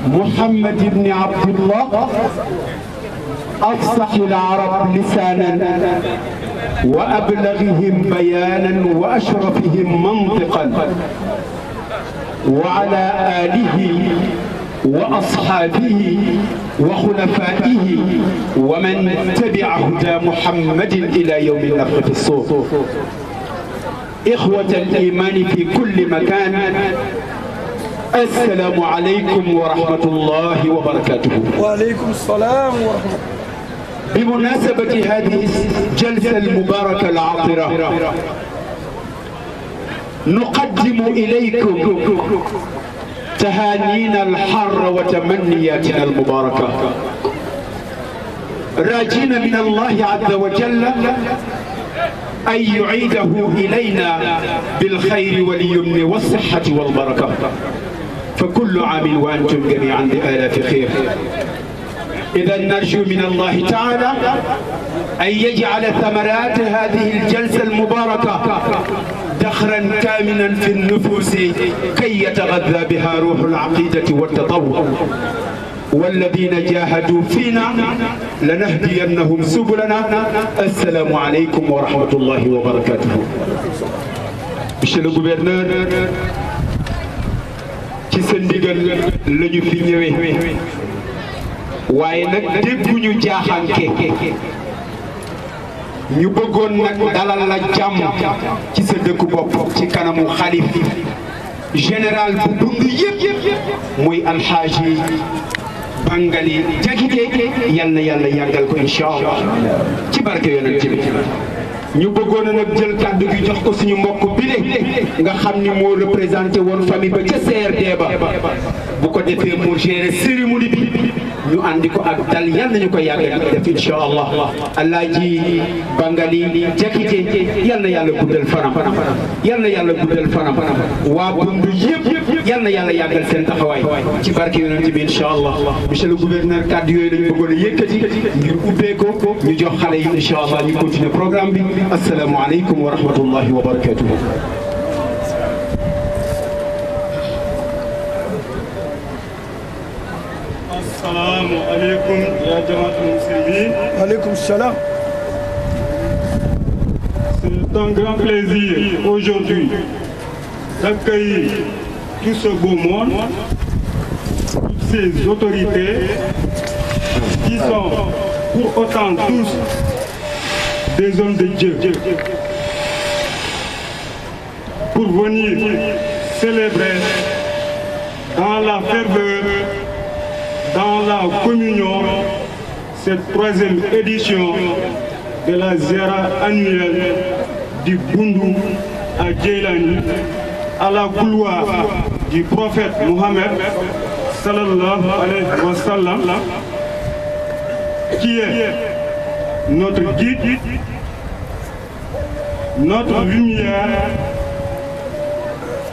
محمد بن عبد الله أفصح العرب لسانا وأبلغهم بيانا وأشرفهم منطقا، وعلى آله وأصحابه وخلفائه ومن تبع هدى محمد إلى يوم النفخ في الصور. إخوة الإيمان في كل مكان، السلام عليكم ورحمة الله وبركاته. وعليكم السلام ورحمة الله. بمناسبة هذه الجلسة المباركة العاطرة نقدم إليكم تهانينا الحارة وتمنياتنا المباركة، راجين من الله عز وجل أن يعيده إلينا بالخير واليمن والصحة والبركة، فكل عام وأنتم جميعا بآلاف خير. إذا نرجو من الله تعالى أن يجعل ثمرات هذه الجلسة المباركة دخرا كامنا في النفوس كي يتغذى بها روح العقيدة والتطور. والذين جاهدوا فينا لنهدينهم سبلنا. السلام عليكم ورحمة الله وبركاته. Monsieur le gouverneur, ci sa ndigal lañu fi ñëwee waaye nag dégguñu jaaxanke ñu bëggoon nag dalal la jàmm ci sa dëkku bopp ci kanamu xalif général bu dund yëpp muy alxaaji Bangali Diakité yal na yàlla yàggal ko incha allah ci barke yonent bi ñu bëggoon a nag jël kàddu gi jox ko suñu mbokk bile nga xam ni moo représenté woon famille ba ca CRD ba bu ko defee mu gérer cérémonie bi ñu andi ko ak dal yal nañu ko yàggal def incha allah Alaaji Bangali Diakité yal na yàlla guddal fanam yal na yàlla guddal fanam waa Bundu yëpp yal na yàlla yàggal seen taxawaay ci barke yonent bi incha allah monsieur le gouverneur kàddu yooyu lañu bëggoon a yëkkati ngir ubbee ko ñu jox xale yi incha allah ñu continuer programme bi. السلام عليكم ورحمة الله وبركاته. السلام عليكم يا جماعة المسلمين. Alaikum salam. C'est un grand plaisir aujourd'hui d'accueillir tout ce beau monde, toutes ces autorités qui sont pour autant tous des hommes de Dieu, pour venir célébrer dans la ferveur, dans la communion, cette 3e édition de la Ziara annuelle du Bundu à Djeylani, à la couloir du prophète Mohammed sallallahu alayhi wa sallam, qui est notre guide, notre lumière,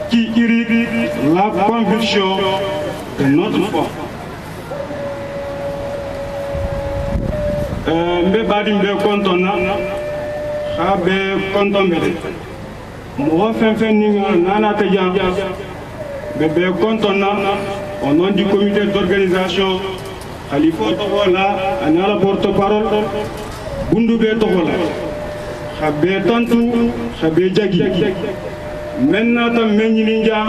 qui irrigue la conviction de notre foi. Mbe badi mbe kontona, habe kontombele. Mo fenfen ninga nana tejan, mbe kontona au nom du comité d'organisation. Khalifa Togola, ana la porte-parole. Bundu be Togola. Habe tantu, habe jagi. Menna ta menyini njam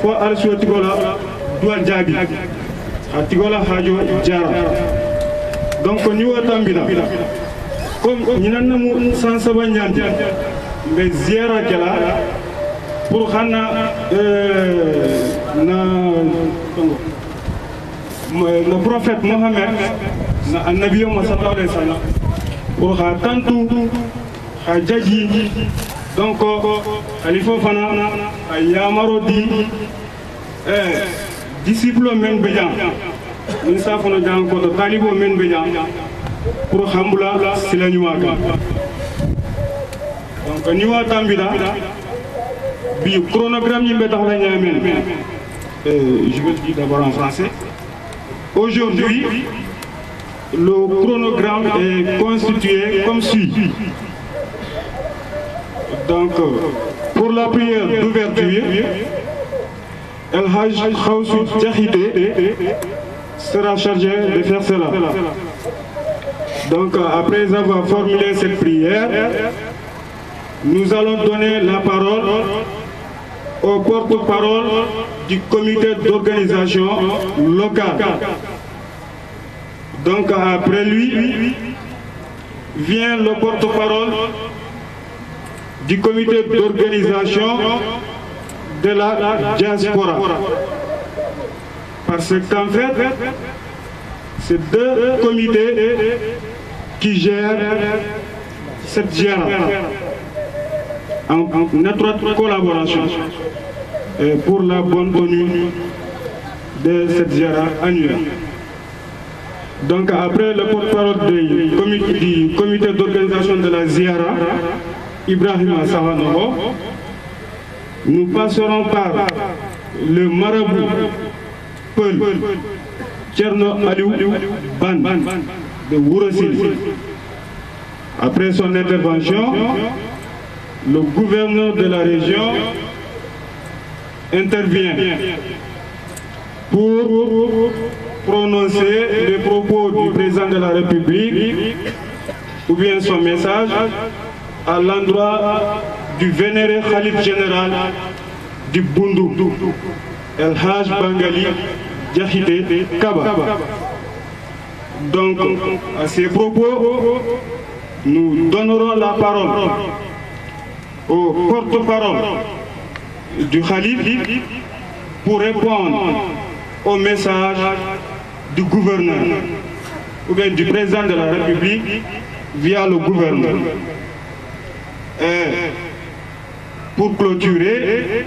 fo arso Tigola doit jabi. Tigola hajo jara. Donc ni watambina. Comme ñinana mu sansaba ñanti be ziara kala pour xana le prophète Mohammed na Nabi sallallahu alayhi wa sallam pour xa tantu xa jaji donc Khalifa fana a yamaro di disciple men bejan min safono jang ko talibo men bejan pour xambula silañuma ka donc ni wa tambila bi chronogramme yi tax la ñamen je vais le dire d'abord en français. Aujourd'hui, le chronogramme est constitué comme suit. Donc, pour la prière d'ouverture, El Hajj Khawsu Diakité sera chargé de faire cela. Donc, après avoir formulé cette prière, nous allons donner la parole au porte-parole du comité d'organisation locale. Donc après lui vient le porte-parole du comité d'organisation de la diaspora. Parce qu'en fait, c'est 2 comités qui gèrent cette ziara en étroite collaboration pour la bonne tenue de cette ziara annuelle. Donc après le porte-parole du comité d'organisation de la ziara, Ibrahim Savanogo, nous passerons par le marabout Peul Tcherno Aliou Ban de Wourossili. Après son intervention, le gouverneur de la région intervient pour prononcer les propos du président de la République ou bien son message à l'endroit du vénéré Khalif général du Bundu, El Hajj Bangali Diakité Kaba. Donc, à ces propos, nous donnerons la parole au porte-parole du Khalif pour répondre au message du gouverneur ou bien du président de la République via le gouverneur. Pour clôturer,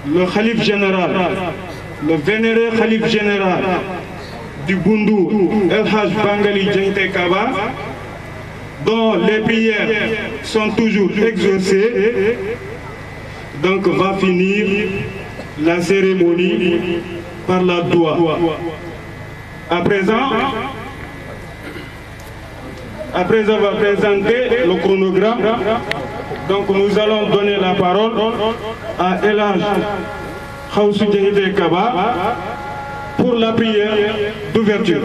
le khalife général, le vénéré khalife général du Boundou, El Haj Bangali Djengte Kaba, dont les prières sont toujours exaucées, donc va finir la cérémonie par la doua. À présent, après avoir présenté le chronogramme, donc nous allons donner la parole à El Haj Khawsu Djengte Kaba pour la prière d'ouverture.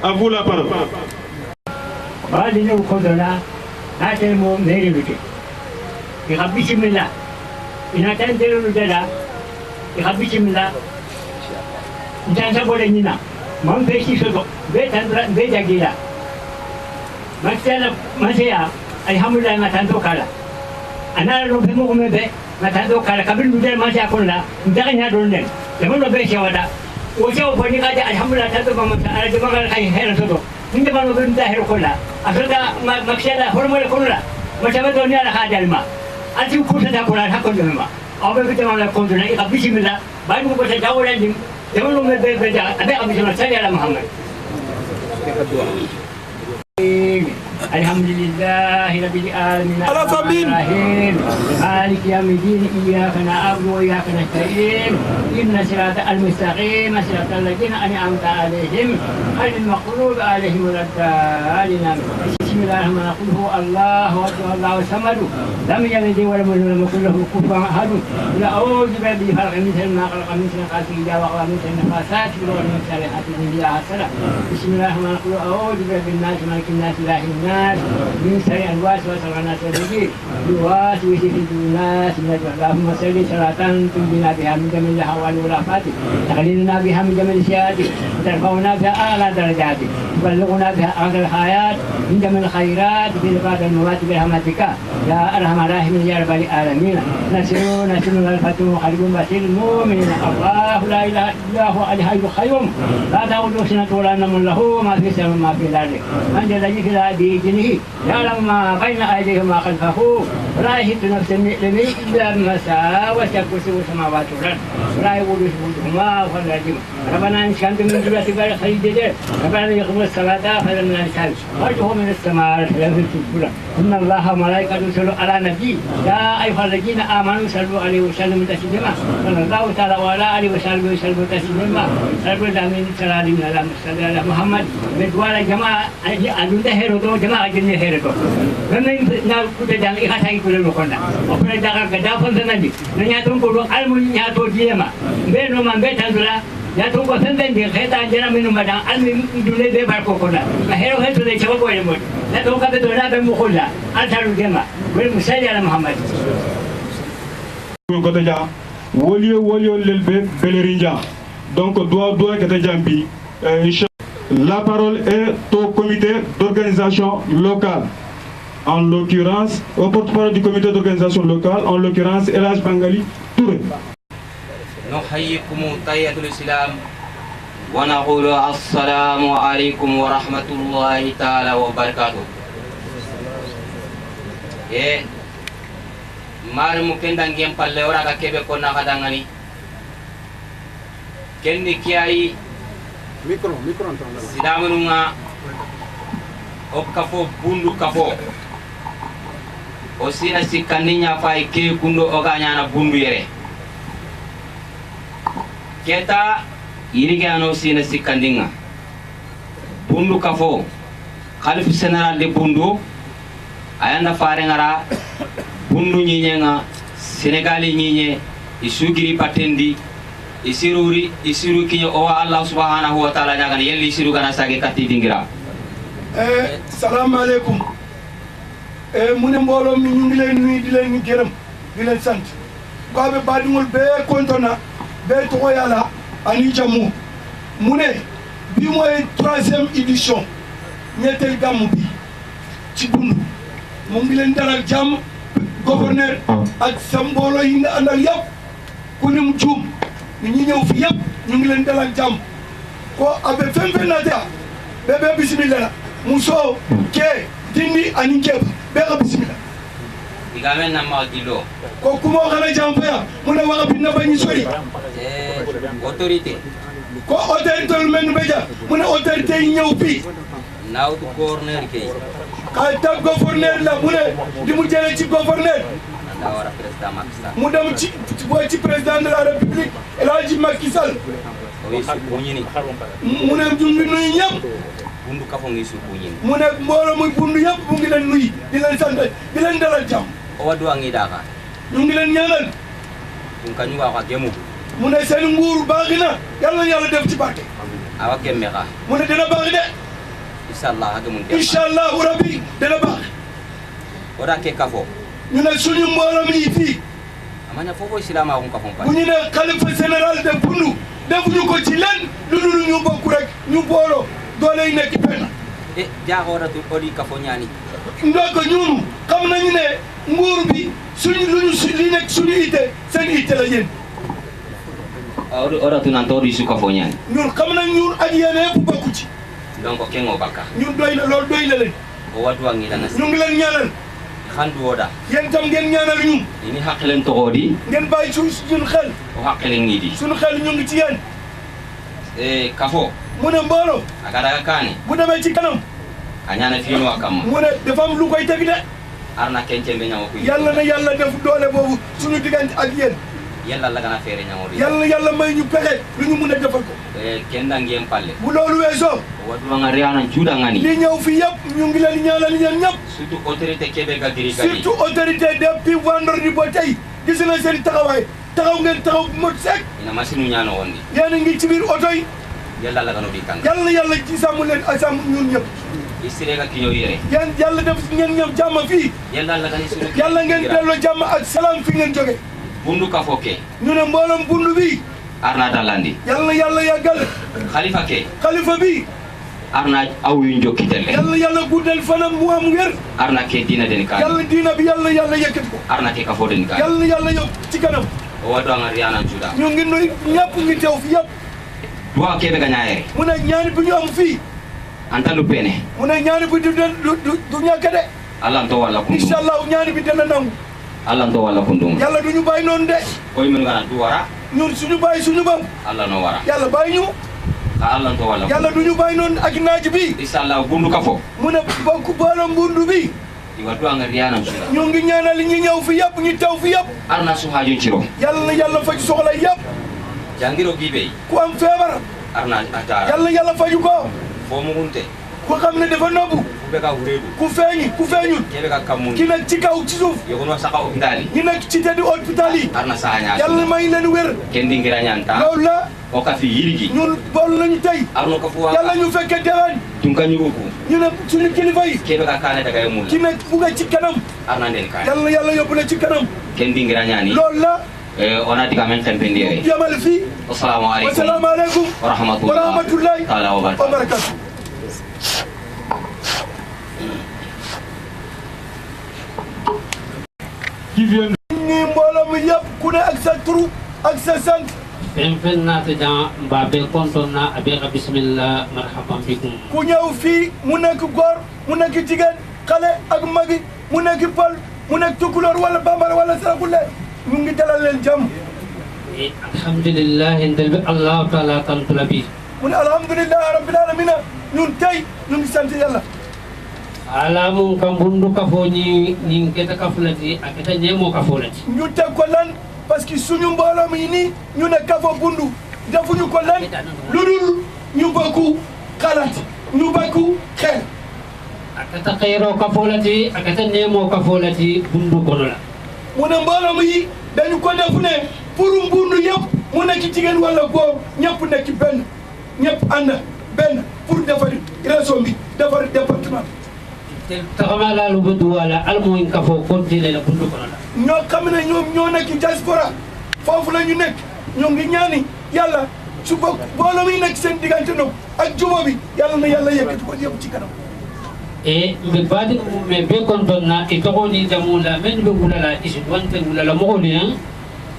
À vous la parole. Alhamdulillah matando kala ana lo be mo be matando kala kabin dudel ma ja kolla ndaganya don den dama lo be shawada o jaw boni ga alhamdulillah tando ma ala de magal kay hera sodo ninde ma lo be nda hera kolla asada maksada hormole kolla mataba do ni ala hadal ma ati ko ta kolla ha kolla ma abe ke ma la konduna ika bismillah bayi ko ta dawlan dim dama lo be be ja abe abi sama salli ala muhammad الحمد لله رب العالمين الرحيم مالك يوم الدين إياك نعبد وإياك نستعين إن صراط المستقيم صراط الذين أنعمت عليهم غير المغضوب عليهم ولا الضالين بسم الله الرحمن الرحيم هو الله أكبر الله الصمد لم يلد ولم يولد ولم يكن له كفوا أحد قل أعوذ برب الفلق من شر ما خلق من شر غاسق إذا وقب من شر النفاثات في العقد من شر حاسد إذا حسد بسم الله الرحمن الرحيم أعوذ برب الناس مالك الناس إله الناس من شر الوسواس الخناس الرجيم يوسوس في الناس اللهم صل صلاة تنجينا بها من جميع الأهوال والآفات تغنينا بها من جميع السيئات وترفعنا بها أعلى درجات تبلغنا بها أعلى الحياة من جميع الخيرات في بعد الموات برحمتك يا أرحم الراحمين يا رب العالمين نسر الفتوح خلق بصير المؤمنين الله لا إله إلا هو الحي القيوم لا تأخذه سنة ولا نوم له ما في السماء ما في الأرض من الذي في بإذنه يعلم ما بين أيديهم وما خلفه ولا يحيط نفس بعلمه إلا بما شاء وسع كرسيه السماوات والأرض ولا يؤوده حفظهما وهو العظيم ربنا إن كنت من ذرية خير ربنا يقبل الصلاة خيرا من الإنسان وارجه من السماء ينزل في الفلك إن الله وملائكته يصلون على النبي يا أيها الذين آمنوا صلوا عليه وسلموا تسليما صلى الله تعالى وعلى آله وصحبه وسلم تسليما رب العالمين صلى على محمد بدوار جماعة أدون هيرو جماعة جنة هيرو فمن نقول دعنا إخاتي كل المكان أقول دعنا كذا فنزلني نياتهم كلوا علم نياتو جيما بينو من بيتنا نياتهم كفنزل دي خيط عندنا منو مدان علم دولة بباركو كنا هيرو هيرو ده شباب وينمون نياتهم كبدونا بمخلا أنتظروا جماعة والمسلم على محمد Wolio l'elbe Belerinja. Donc doit que jambi. La parole est au comité d'organisation locale. En l'occurrence, au porte-parole du comité d'organisation locale, en l'occurrence El Haj Bangali Touré. نحييكم تحية الإسلام ونقول السلام عليكم ورحمة الله تعالى وبركاته. mari mu kendan gem palle ora ka kebe ko na kadangani kenni kiai micro sidamunga op kafo bundu kafo o sina sikaninya fay ke kundo o ganya na bundu yere keta yirige ano sina sikandinga bundu kafo khalif general de bundu ayanda fare ngara bundu ñiñenga sénégali ñiñe isugiri patendi isiru kiñe o Allah subhanahu wa ta'ala ñagan yelli isiru gana sage katti dingira salamu alaykum mune mbolo mi ñu ngi leen nuyu di leen gërëm di leen sant ko be badingol be kontona be to yalla ani jamu mune bi moy 3e édition ñettel gamu bi ci bundu mo ngi leen dalal jàmm gouverneur ak sa mbooloo yi nga àndal yëpp ku lim juum ñi ñëw fi yëpp ñu ngi leen dalal jàmm ko abe femfe nata bebe bismillah muso ke dindi ani keba bebe bismillah digamen na ma dilo ko kuma kana jampa mu ne waxa binna bañi sori autorité ko autorité men beja mu ne autorité yi ñew fi naw du gouverneur kay ka tab gouverneur la mu ne di mu jëlé ci gouverneur da wara président Macky Sall mu dem ci président de la république El Hadji Macky Sall o su ko ñini mu ne ñu ngi nuyu ñëpp bundu kafo ngi su ko ñini mu ne mbooloo muy bundu yëpp mu ngi leen nuyu di leen sant di leen dalal jàmm o wadu angi daka ñu ngi leen ñaanal dum kañu wa gemu mu ne seen nguur baax na yàlla na yàlla def ci barke awa gemme ka mu ne dina baax de inshallah hage mun inshallah rabbi dina baax o da ke kafo ñu ne suñu mbooloo mi fii amanya fofo islama ko kafo pa bu ñu ne xalifa général de bundu defuñu ko ci len lu dul ñu bokk rek ñu booloo doole yi nekk benn e jaaxoora tu odi kafo ñaani ndoko ñun xam nañu ne nguur bi suñu lu ñu li nekk suñu ité seen ité la yéen ora tu nan to di su kafo ñaani ñun xam nañ ñun ak yéen yëpp bokku ci donc kengo bakka ñun doy na loolu doy na leen o wadu angi dana ñu ngi leen ñaanal xandu woda yéen tam ngeen ñaanal ñun ini haqilen to odi ngeen bàyyi suñu xel o haqilen ngi di suñu xel ñu ngi ci yéen kafo mu ne mbooloo aga daga kani bu demee ci kanam anyana fiino akam mu ne dafa am lu koy teg de arna kence be ñawo ko yàlla na yàlla def doole boobu suñu diggante ak yéen yalla la gana fere ñawo ri yàlla na yàlla may ñu pexe lu ñu mun a defal ko kenda ngiem palle bu loolu weesoo wadu nga riana juda ngani li ñëw fi yëpp ñu ngi leen ñaanal yéen ñëpp surtout autorité kebe ga diri gadi surtout autorité depuis vendredi ba tey gis na seen taxawaay taxaw ngeen taxaw bu mot sek ina masinu ñaano wondi yéen a ngi ci biir oto yi yalla la gano di kan yàlla na yàlla ci sàmm leen ak sàmm ñun ñëpp isire ga kiño yere yéen yàlla def ngeen ñëw jàmm fii yalla la gani sunu yàlla ngeen delloo jàmm ak salaam fi ngeen jóge bundu kafo ke ñu ne mbooloom bundu bi arna dalandi yàlla na yàlla yàggal khalifa ke xalifa bi arna aw yu njokkitelle yàlla yàlla guddal fanam mu am wér arna ke dina den ka yàlla diina bi yàlla yàlla yëkkati ko arna ke kafo den ka yàlla yàlla yóbbu ci kanam o wadu nga riana juda ñu ngi nuyu ñëpp ngi teew fi yëpp duwa kebe ga ñaayere mu ne ñaani bi ñu am fii antalu pene mu ne ñaani bi du ñàkk de allah to wala kundu inshallah ñaani bi dana nangu allah to wala kundu yàlla du ñu bàyyi noonu de koy men gana du wara ñun suñu bàyyi suñu bopp allah no wara yàlla bàyyi ñu ka allah to wala yàlla du ñu bàyyi noonu ak naaj bi inshallah bundu kafo mu ne bokk booloo mbundu bi di wadu nga riana juda ñu ngi ñaanal ñi ñëw fi yëpp ñu teew fi yëpp arna su haju ciro yàlla na yàlla faj soxla yëpp jangiro gibe ku am feebar arna ata yàlla yàlla faju ko fo mu gunte ku xam ne dafa nobbu be ka huredu ku feeñul kebe ka kamun ki nekk ci kaw ci suuf yogono saka hopitali ñi nekk ci teddi hôpital yi arna sahanya yàlla may leen wér kendi ngira nyanta loolu la o ka fi yirigi ñun bool nañu tey arno ka fu yàlla ñu fekke déwén tun kanyu ko ñu ne suñu kilifa yi kebe ka kane daga yemul ki nekk bugg a ci kanam arna den ka yàlla yàlla yóbbu la ci kanam kendi ngira nyani loolu la ona diga men tempendire yamal fii assalamu alaikum wasalaamu aleykum wa wa rahmatullahi taala wa wa barakatuh barakatu qui viennent ni mbooloo mi yëpp ku ne ak sa turu ak sa sant fen naata jan mbaɓe kontonna aɓe ka bisimilla marhaban bikum ku ñëw fii mu nekk góor mu nekk jigéen xale ak magi mu nekk pël mu nekk tukulóor wala bambara wala saraxule ñu ngi dalal leen jàmm alhamdulillahi ndelɓe allahu taala tantula bi mu ne alhamdulillahi rabbil alamina ñun tey ñu ngi sant yàlla ala mum kam bundu kafo ñin keta kafulati a keta ñemo kafolati ñu teg ko lan parce que suñu mbooloo mi nii ñu ne kafo bundu defuñu ko lan lu dul ñu bokku xalaat ñu bokku xel a keta xeyro kafolati a keta ñemo kafolati bundu kono la mu ne mbooloo mi dañu ko def ne pour mbundu yëpp mu nekk jigéen wala góor ñëpp nekk benn ñëpp ànd benn pour defari région bi defari département te taxama lalu be duwala almoyin kafo kontine la bundu kono la ñoo xam ne ñoom ñoo nekk diaspora foofu la ñu nekk ñoo ngi ñaani yàlla su bokk mbooloo mi nekk seen diggante noonu ak jubo bi yàlla na yàlla yëkkati ko yëpp ci kanam e mbe baadi me be kontonna e togoni jamula men be wulala isi wante wulala mogoli han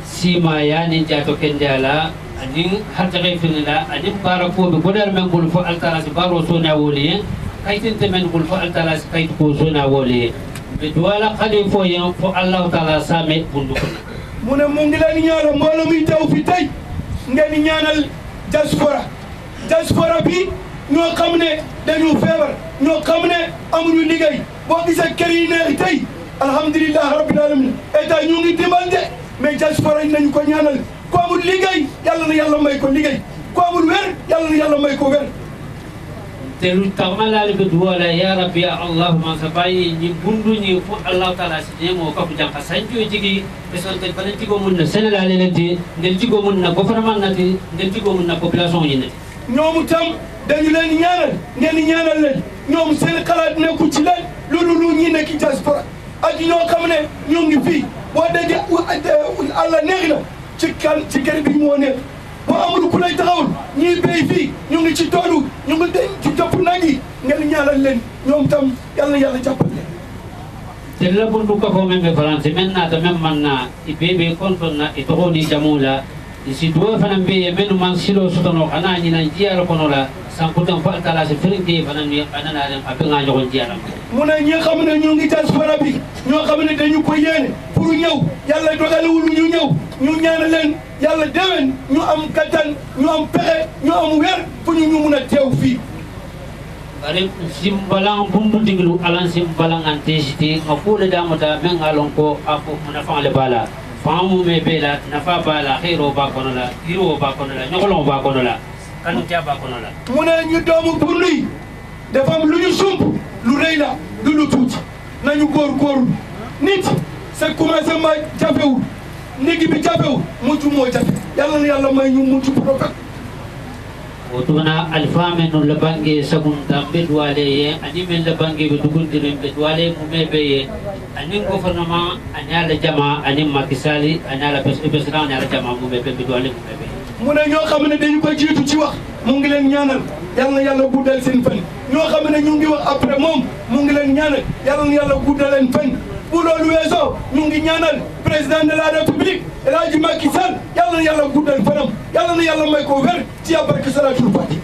sima yani jato kende ala أني حتى غير في الله أني باركوا بقدر من قول فعل تراس بارو سونا وليه كيف أنت من قول فعل تراس كيف تكون سونا وليه بدوالا خليفة يوم فالله تعالى سامي بندقنا. من مونغلا نيانا مولا ميتاو في تاي ngeen ñaanal diaspora bi ñoo xam ne dañu feebar ñoo xam ne amuñu liggéey boo gisee kër yi neex tey alhamdulilah rabbil alamin état ñu ngi dimbante mais diaspora yi nañu ko ñaanal ko amul liggéey yàlla na yàlla may ko liggéey ko amul wér yàlla na yàlla may ko wér telu tagmala le duwala ya rabbi ya allah ma sabai ni bundu ni fu allah taala sine mo ko janka sanju jigi beson tel bana tigo mun na senala le lenti ngel tigo mun na gouvernement nati ngel tigo mun na population yi nati ñoomu tam dañu leen ñaanal ngeen ñaanal leen ñoom seen xalaat nekku ci leen lu ñi nekk diaspora ak ñoo xam ne ñu ngi fii boo déggee allah neex na ci kër bi moo nekk boo amul ku lay taxawul ñii béy fii ñu ngi ci toolu ñu ngi ci topp nag yi ngeen ñaanal leen ñoom tam yàlla yàlla jàppal leen tella bundu ko fo men be france men na ta men man na ibebe konton na itoni jamula isi do fanan be men man silo sotono ana ni nan jiara kono la sankutan fa tala se frinke fanan ni anana ren abinga nyogon jiara mu ne ñi xam ne ñu ngi diaspora bi ñoo xam ne dañu ko yéene pour ñëw yàlla dogalewul ñu ñëw ñu ñaanal leen yàlla déwén ñu am kattan ñu am pexe ñu am wér pour ñu mun a teew fii bare simbalan bundu diglu alan simbalan antesiti makule damata men alon ko ako munafa le bala famu me bela nafa bala khairo ba kono la hiro ba kono la ñogolo ba kono la kanu tia ba kono la mu ne ñu doomu bundu yi dafa am lu ñu sump lu rëy la lu tuuti nañu góorgóorlu nit sa commencement jafewul nigi bi jafewul mucc moo jafe yàlla na yàlla may ñu mucc prokat otuna alfame no la bangue sagunta bedwale ye ani men la bangue be dugundire bedwale mu mebe ye ani gouvernement ani ala jama ani makisali ani ala president ani ala jama mu mebe bedwale mu mebe mu ne ñoo xam ne dañu ko jiitu ci wax mu ngi leen ñaanal yàlla na yàlla guddal seen fan ñoo xam ne ñu ngi wax après moom mu ngi leen ñaanal yàlla na yàlla guddal leen fan bu loolu weesoo ñu ngi ñaanal président de la république El Hadji Macky Sall yàlla na yàlla guddal fanam yàlla na yàlla may ko wér ci barke salatul fati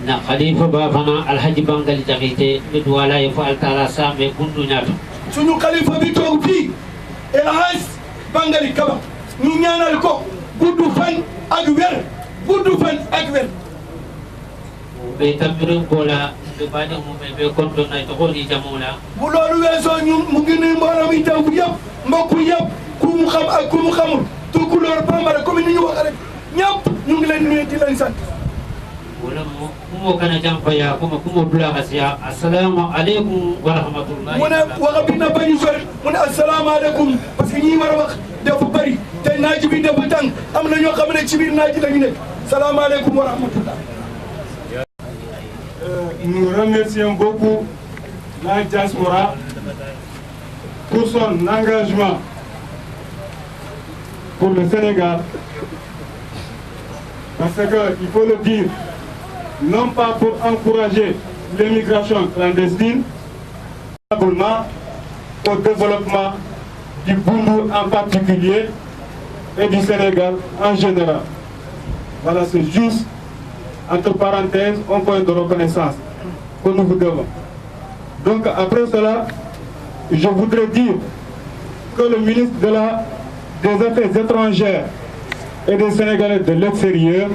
na khalifa ba fana alhaji bangal jaxite bedwala ye fa altala sambe bundu ñaato suñu khalifa bi toog fii El Hadji Bangali Kaba ñu ñaanal ko guddu fan ak wér guddu fan ak wér be tambiru bola be bade mu be konto na to holi jamula bu loolu weesoo ñu mu ngi nuyu mbooloo mi taw yëpp mbokk yëpp ku mu xam ak ku mu xamul Tukulóor Bambara comme ni ñu wax rek ñëpp ñu ngi leen nuyu di leen sant wala mo kana jampa ya kuma dula asiya assalamu alaikum wa rahmatullahi mu ne waxa bi na bañu sori mu ne assalamu alaikum parce que ñi war a wax dafa bari te naaj bi dafa tàng am na ñoo xam ne ci biir naaj la ñu nekk salamu alaikum wa rahmatullah. Nous remercions beaucoup la diaspora pour son engagement pour le Sénégal, parce qu'il faut le dire, non pas pour encourager l'immigration clandestine, mais au développement du Bundu en particulier et du Sénégal en général. Voilà, c'est juste, entre parenthèses, un point de reconnaissance que nous vous devons. Donc après cela, je voudrais dire que le ministre des Affaires étrangères et des Sénégalais de l'extérieur,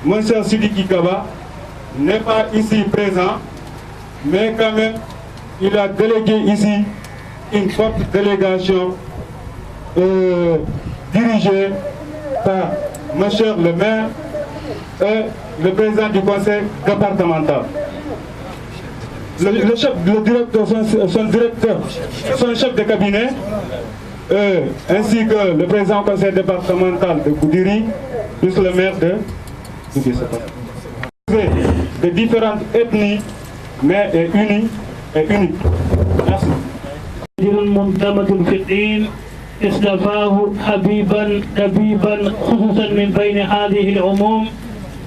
M. Sidiki Kaba, n'est pas ici présent, mais quand même, il a délégué ici une forte délégation dirigée par M. le maire et le président du conseil départemental. Le chef de cabinet, ainsi que le président du conseil départemental de Goudiri, plus le maire de différentes ethnies, mais est unique. Merci. اصطفاه حبيبا نبيبا خصوصا من بين هذه العموم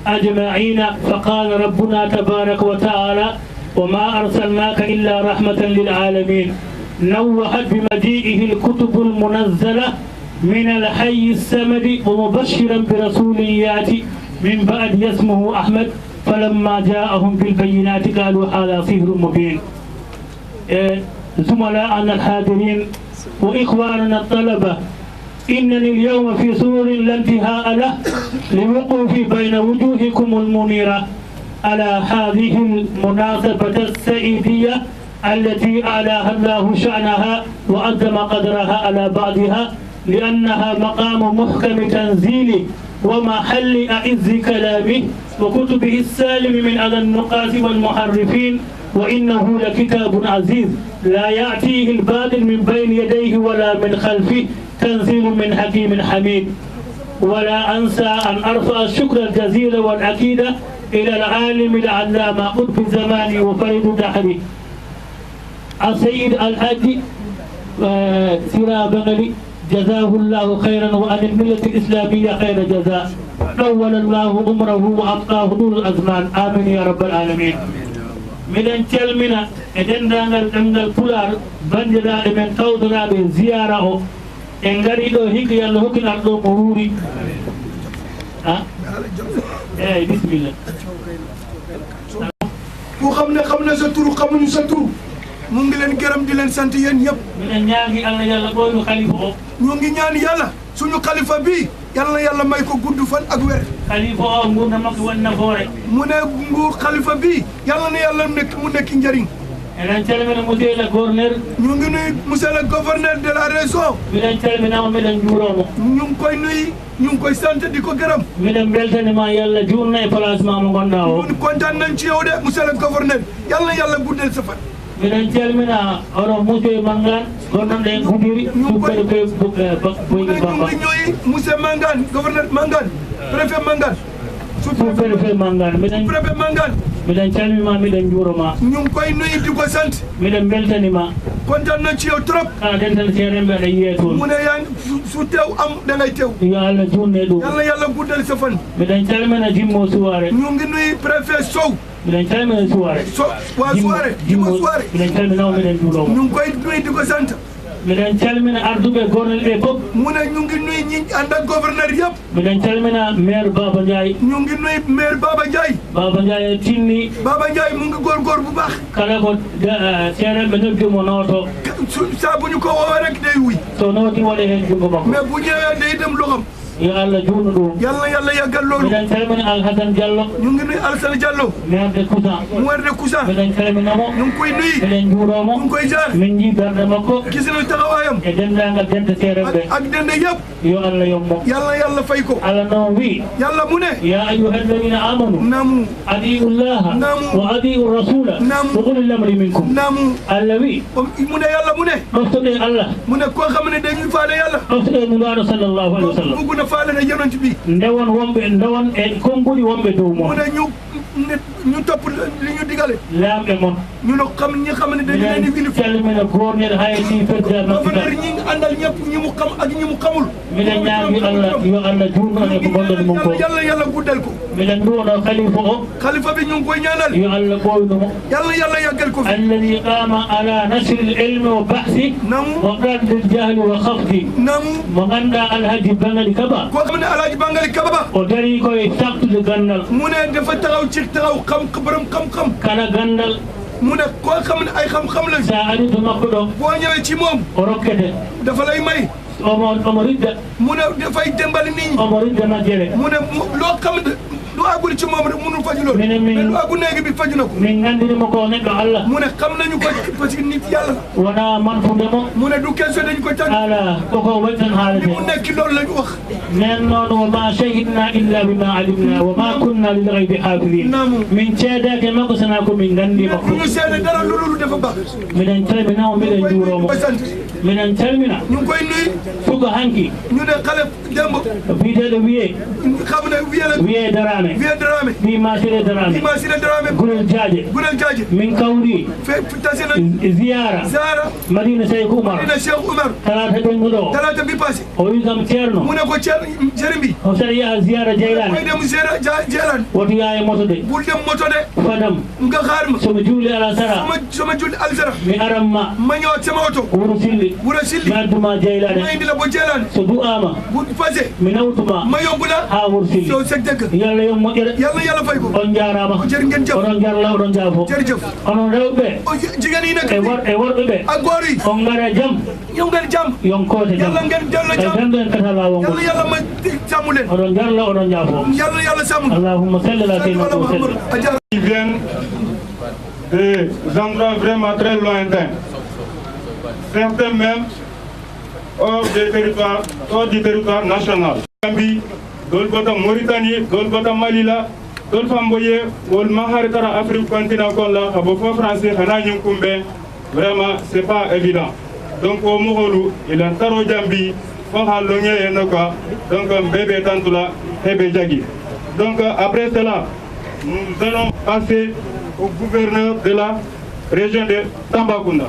أجمعين فقال ربنا تبارك وتعالى وما أرسلناك إلا رحمة للعالمين نوحت بمجيئه الكتب المنزلة من الحي السمد ومبشرا برسول ياتي من بعد اسمه أحمد فلما جاءهم بالبينات قالوا هذا سحر مبين. زملاءنا الحاضرين وإخواننا الطلبة، إنني اليوم في سرور لا انتهاء له لوقوفي بين وجوهكم المنيرة على هذه المناسبة السعيدية التي أعلاها الله شأنها وعظم قدرها على بعضها، لأنها مقام محكم تنزيله ومحل أعز كلامه وكتبه السالم من أذى النقاس والمحرفين، وإنه لكتاب عزيز لا يأتيه الباطل من بين يديه ولا من خلفه، تنزيل من حكيم حميد. ولا أنسى أن أرفع الشكر الجزيل والأكيد إلى العالم العلامة قطب زماني وفريد دحري السيد الحاج سيرا بغلي، جزاه الله خيرا وعن الملة الإسلامية خير جزاء، طول الله عمره وأبقاه طول الأزمان، آمين يا رب العالمين. من تلمنا إذن دانغال بولار بندنا من تودنا بزيارة en gari ɗo hikka yalla hokkinan ɗo mo wuuri eyyi bisimilla ku xam ne sa turu xamuñu sa turu mu ngi leen gërëm di leen sant yéen ñëpp. minen ñaagi Allah yalla ɓooynu khalifa o ñu ngi ñaan yàlla suñu khalifa bi yàlla may ko gudd fan ak wér. khalifa o nguurna makko woni nafoore. mu ne nguur khalifa bi yàlla mu nekk njëriñ. eɗen calmina monsieur le gouverneur. ñu ngi nuyu monsieur le gouverneur de la région. miɗen calminama miɗen juuromo. ñu ngi koy nuyu ñu ngi koy sant di ko gërëm. miɗen beltanima yalla juurna e placement mo gonɗa o. ñun kontaan nañ ci yow de monsieur le gouverneur yàlla guddal sa fan. miɗen calmina oɗo monsieur Mangane gonɗon ɗen Goudiri sous-préfet Boyni Bamba. ñu ngi monsieur Mangane gouverneur Mangane préfet Mangane. sous-préfet Mangane préfet Mangane. miɗen calmima miɗen juuroma. ñu ngi koy nuyu di ko sant. miɗen beltanima. kontaan nañ ci yow trop. kala dental seeɗen ɓe aɗa yiye toon. mu ne yaa su teew am da ngay teew. yo Allah juurne ɗum. yàlla guddal sa fan. miɗen calmina Jimmo Suware. ñu ngi nuyu préfet Sow. miɗen calmina Suware. waa Suware Jimmo Suware. miɗen calminama miɗen juuroma. ñu ngi koy nuyu di ko sant. miɗen calmina arduɓe gornel ɓe fof. mu ne ñu ngi nuyu ñi ànd ak gouverneur yëpp. miɗen calmina maire Baba Ndiaye. ñu ngi nuyu maire Baba Ndiaye. Baba Ndiaye tinni. Baba Ndiaye mu ngi góorgóor bu baax. kala ko seeɗen ɓe noddimo nooto. saa bu ñu ko woowee rek day wuy. so nooti waɗe heen jungo makko. mais bu ñëwee day dem loxam. yo Allah juurno ɗum. yàlla yàggal loolu. miɗen calmina Alhassane Diallo. ñu ngi nuyu Alassane Diallo. maire de Kousan. maire de Kousan. miɗen calminamo. ñu ngi koy nuyu. miɗen juuromo. ñu ngi koy jaar. min jii darde makko. gis nañu taxawaayam. e denndaangal dente seeɗen ɓe. ak dende yëpp. yo Allah yommo. yàlla fay ko. Allah noon wi. yàlla mu ne. ya ayyuha alladina amanu. namu. adi'u llaha. namu. wa adi'u rasula. namu. wa ulil amri minkum. namu. Allah wi. mu ne yàlla mu ne. ɗoftoɗen Allah. mu ne koo xam ne dañuy faale yàlla. ɗoftoɗen nulaaɗo sallllahu alayhi wa sallam. bugg na faale na yonent bi. ndewon ndewon e konnguli wonɓe dow mu moon. ne ñu topp li ñu digale. laamɓe moon. ñu ñi xam ne dañu leen di miɗen calmina goornel haysi fedda gouverneur ñi àndal ñëpp ñi mu xam ak ñi mu xamul. miɗen ñaagi Allah yo Allah juurnoɗe ko gonɗon mum ko. yàlla guddal ko. miɗen duwono khalifa o. khalifa bi ñu ngi koy ñaanal. yo Allah ɓoynumo. yàlla yàggal ko fi. alladi qama ala nasri l ilmi wa bahsi wa qaddi l jahli wa khafdi. mo ganduɗa Alhaji Bangali Kaba. koo xam ne Alhaji Bangali Kaba. o dari koye saktude gandal. mu ne dafa taxaw ci taxaw borom xam-xam. kala gandal. mu ne koo xam ne ay xam-xam la. sa ari to makko ɗo. boo ñëwee ci moom. o rokkete. dafa lay may. omo ridda. mu ne dafay dembali nit ñi. omo ridda majjere. mu ne loo xam ne du àggul ci moom rek mënul faju loolu. mais du àggu néegi bi faju na ko. min ngandinimo ko neɗɗo Allah. mu ne xam nañu ko parce que nit yàlla. wona manfudemo. mu ne du question dañu ko tànn. ala koko waɗi tan haalete. mu nekk loolu lañu wax. nen noon wa ma shahidna illa bima alimna wa ma kunna lil ghaybi hafidin. min ceedake makko sana ko min gandi makko. ñu seede dara loolu dafa baax. miɗen calminamo miɗen juuromo. miɗen calmina. ñu ngi koy nuyu. suka hanki. ñu ne xale dembo biiteɗo wiye xamne wiyele wiye darame wiye darame mi masire darame masire darame gurel jaaje min kawri fe tasina ziyara madina cheikh oumar talata ɗenguɗo talata bi passé o wi kam ceerno mune ko cerimbi o saɗa yaha ziyara jeylani dem jeylani woto yaha e moto de ɓuldem moto de fadam nga xaarma somo juuli ala sara somo juuli alsara mi aranma ma ñëwaat sama oto wuro silli mi adduma jeylani ma indi la bo jeylani so du'ama bu passé mi nawtuma ma yombula ha wuro silli so sek dëgg yalla yo moƴƴere yalla fay ko on jarama jërë ngeen jëf oɗon jarla oɗon jaafo jërëjëf onon rewɓe jigéen yi nag e worɓe ɓe ak góor yi on ngara jaam yow ngeen jàmm yon koote jam yalla ngeen dello e jàmm bemɗo en kata lawol ngol yalla ma sàmm leen oɗon jarla oɗon jaafo yalla sàmm allahumma salli ala sayyidina Muhammad Ils viennent des endroits vraiment très lointains, certains même hors du territoire national. Gambie, Golgota Mauritanie, Golgota Malila, Golfamboye, Gol Maharitara Afrique continent qu'on l'a, Abofo français, Hananyum Kumbe, vraiment c'est pas évident. Donc au Moholu, il a un taro Jambi, Foha Longye et Noka, donc un bébé Tantula, Hebe Jagi. Donc après cela, nous allons passer au gouverneur de la région de Tambacounda.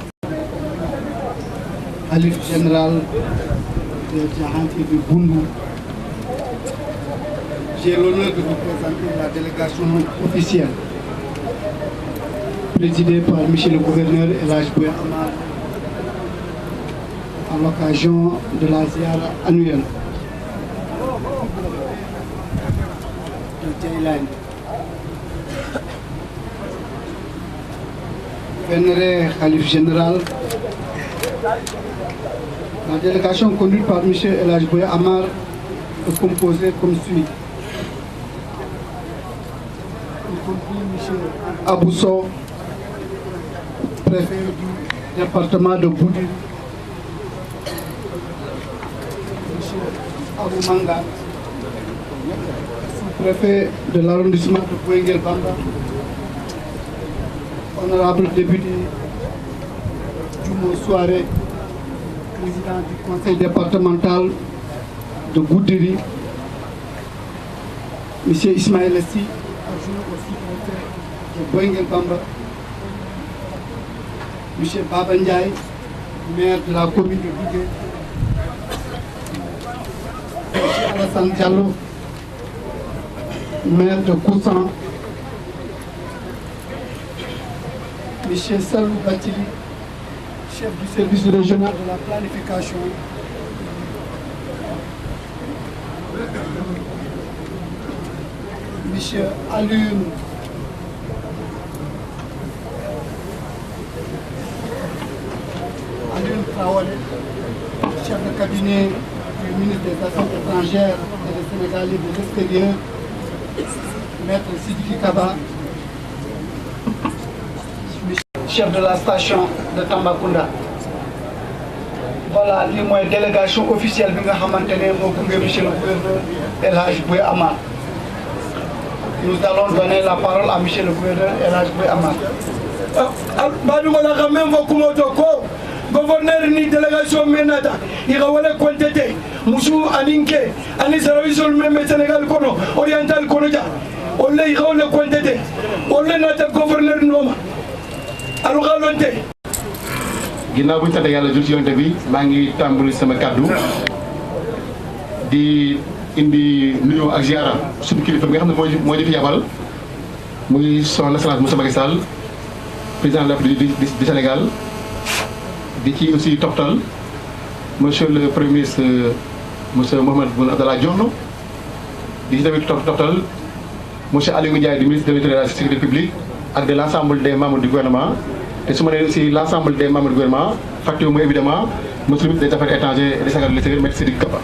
Khalife général de Djahanti de Boundou, j'ai l'honneur de vous présenter la délégation officielle présidée par M. le gouverneur Elhadj Bouya Amar à l'occasion de la ziara annuelle de Djaylani. Vénéré Khalife général, la délégation conduite par M. Elhadj Bouya Amar est composée comme suit. Y compris M. Abousso, préfet du département de Boudiri, M. Abou Manga, sous-préfet de l'arrondissement de Bouengel Bamba, honorable député Djumo Souare, président du conseil départemental de Goudiri, M. Ismaël Essi, adjoint au sous-préfet de Bouengel Bamba, M. Baba Ndiaye, maire de la commune de Bigué, M. Alassane Diallo, maire de Koussan, M. Salou Batili, chef du service régional de la planification, M. Alioune Traoré, chef de cabinet du ministre des Affaires étrangères et des Sénégalais de l'extérieur, Maître Sidiki Kaba, chef de la station de Tambacounda. Voilà li mooy délégation officielle bi nga xamante ne moo gunge monsieur le gouverneur Elhadj Bouya Amar. Nous allons donner la parole à monsieur le gouverneur Elhadj Bouya Amar. Baɗuma la xam même fo kumoto ko gouverneur ni délégation menata ira wala kontete musu aninke ani service même Sénégal kono oriental kono ja olle ira wala kontete olle nata gouverneur noma alu xalonte ginnaaw bu ñu sant yàlla jul ci yonte bi maa ngi tàmbali sama kàddu di indi nuyoo ak ziara suñu kilifa bi nga xam ne moo ñu fi yabal muy son excellence Moussa Macky Sall président de la République du Sénégal di ci aussi toftal monsieur le premier ministre monsieur Mahammed Boun Abdallah Dionne di ci tamit toftal monsieur Aliou Ndiaye du ministre de l'Intérieur et de la Sécurité publique ak de l'ensemble des membres du gouvernement. Et si je aussi l'ensemble des membres du gouvernement, factuellement évidemment, monsieur le ministre des Affaires étrangères et des Sénégal de l'extérieur, M. Sidiki Kaba.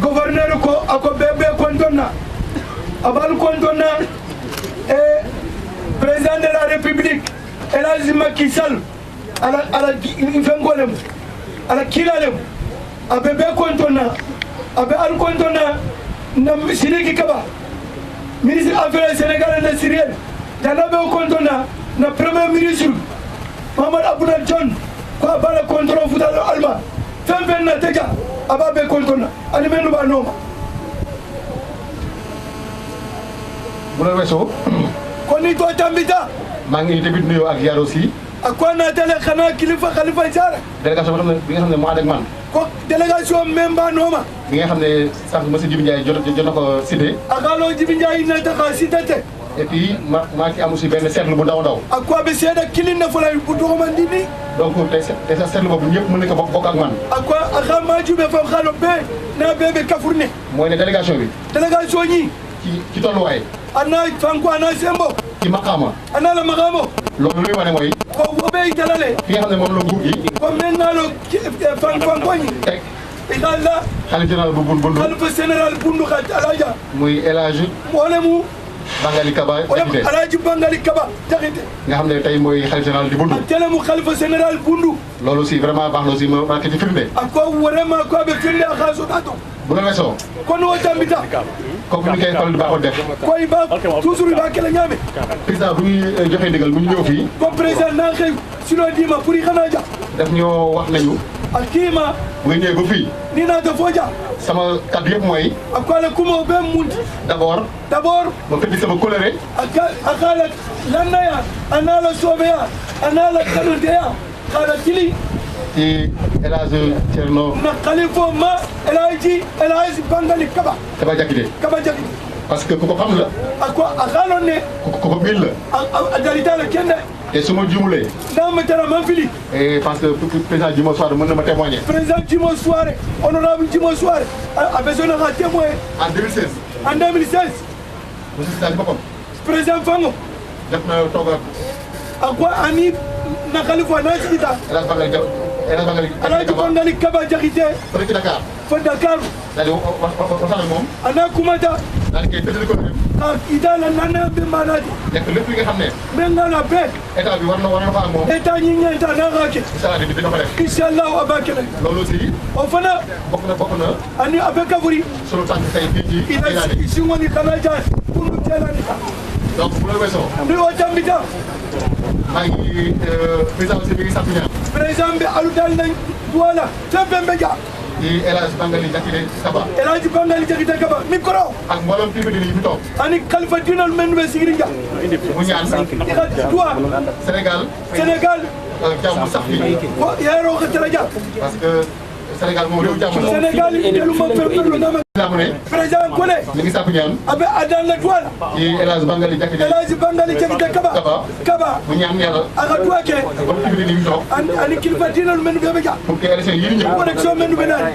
Gouverneur ko ako bébé kontona abal kontona et président de la République Elhadj Macky Sall ala fengolem ala kilalem a bébé kontona abe al kontona na Sidiki Kaba ministre des Affaires sénégalais de l'extérieur dana be kontona na premier ministre Mahammed Abdoulaye Dionne ko bala contrôle football alba fɛn na tɛ ja a b'a bɛɛ kɔntɔn na ani minnu b'a nɔ ma. bu la weesoo. kon ni tɔ tambita. maa ngi tamit nuyoo ak ziar aussi. a ko naatale xanaa kilifa Khalifa Diarra. délégation bi nga xam ne moo ànd ak man. ko délégation même baa nɔ ma. bi nga xam ne sànq monsieur Djibi Ndiaye jot na ko cité. a ko allo Djibi Ndiaye na taxa cité te. et puis maa ci am aussi benn seetlu bu ndaw ndaw. a ko a bɛ seeda kilin na fɔlɔ bu dɔgɔmandi ni. donc tey sa seetlu boobu ñëpp mën nañu ko bokk ak man. a ko a ka maaju bɛ fɔ xalo bɛɛ n'a bɛɛ bɛ kafurne. mooy ne délégation bi. délégation ñi. ci tolluwaay. a n'a fanko a n'a sembo. ci maqaama. a n'a la maqaamo. loolu luy wane mooy. ko o bɛ jalale. fi nga xam ne moom la nguur gi. ko mɛ naa lo fanko ñi. teg. Iqalla. xalifa général bu Bundu. xalifa général Bundu ka Alaja. muy El Hadj. wala mu. Bangali Kaba Jaxite. El Hadj Bangali Kaba Jaxite. nga xam ne tey mooy xalifa général di Bundu. tele mu xalifa général Bundu. loolu aussi vraiment baax na aussi ma marqué ci firnde. a ko vraiment ko a bɛ firnde a ka sotato. bu la weesoo. kon o tambita. comme ni koy faral di baaxoon def. ko i ba toujours i b'a kɛlɛ ɲaame. président bu ñuy joxee ndigal bu ñu ñëw fii. ko président n'a xëy silo di ma pour i xanaa ja. daf ñoo wax nañu. a kii ma. bu nga ñëwee ba fii. ni naa ta fo ja. sama kàddu yëpp mooy. a ko ala kuma o bɛ munti. d'abord. ma fëddi sama colère. a ka la lannaya a n'a la soobeya a n'a la kanunteya k'a la tili. ci El Hadj Thierno. na Khalifa ma El Hadj Bangali Kaba. Kaba Jaxite. Kaba Jaxite. parce que ku ko xam la. a ko a xaaloon ne. ku ko miin la. a dalita la kenn de. te su ma juumulee. n'a ma tara man fili. et parce que président Djimo Souare mën na ma témoigner. président Djimo Souare honorable Djimo Souare a besoin de témoigner. en 2016. en 2016. monsieur Sida boppam. président Fango. def na toog ak. a ko ani na Khalifa n'a sigita. El Hadj Bangali Kaba Jaxite. fële ci Dakar. fa Dakar. daal di waxtaan ak moom. a n'a kumata. daal di koy tëjali ko dem. ita la nana be maanaati. nekk lépp li nga xam ne. mais nga na bɛɛ. état bi war na fa ak moom. état ñi ñeenta n'a ka kɛ. incha allah dina ko def. incha allah a b'a kɛlɛ. loolu aussi. o fana. bokk na. ani a bɛ kafuri. sunu tànk tey fii ci. ina si ŋɔni kana ja pour mu teel a ni kan. donc bu la weesoo. ni o tambita. maa ngi président aussi mi ngi sant ñaan. président bi alu dal nañ voilà fɛn fɛn bɛ ja. di El Hadj Bangali Jaxite Kaba. El Hadj Bangali Jaxite Kaba micro. ak mboolem kilifa diine yi fi toog. ani kalifa diinal men bɛ sigiri ja. mu ñaan. i ka duwa. Sénégal. jàmm sax fi. ko yeeroo ka tɛrɛ ja. parce que Sénégal moom réew jàmm la. Sénégal delu ma perpétuel na ma. président Kole. mi ngi sàkku ñaan. a bɛ a dan la duwa la. ci El Hadj Bangali Jaxite. El Hadj Bangali Jaxite Kaba. mu ñaan yàlla. a ka duwa kɛ. ba kilifa diine yi fi toog. ani kilifa diinal men bɛ ja. pour que élection yi di ñëw. élection men bɛ naani.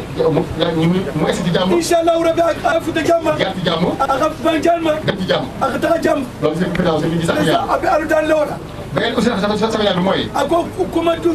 mu egsi ci jàmm. incha allah rabi a futa jàmm. jaar ci jàmm. a ka ban jàmm. dem ci jàmm. a ka taga jàmm. loolu c'est président mi ngi sàkku ñaan. a bɛ alu dan lewo la. beneen aussi sama ñaan bi mooy. a ko kuma du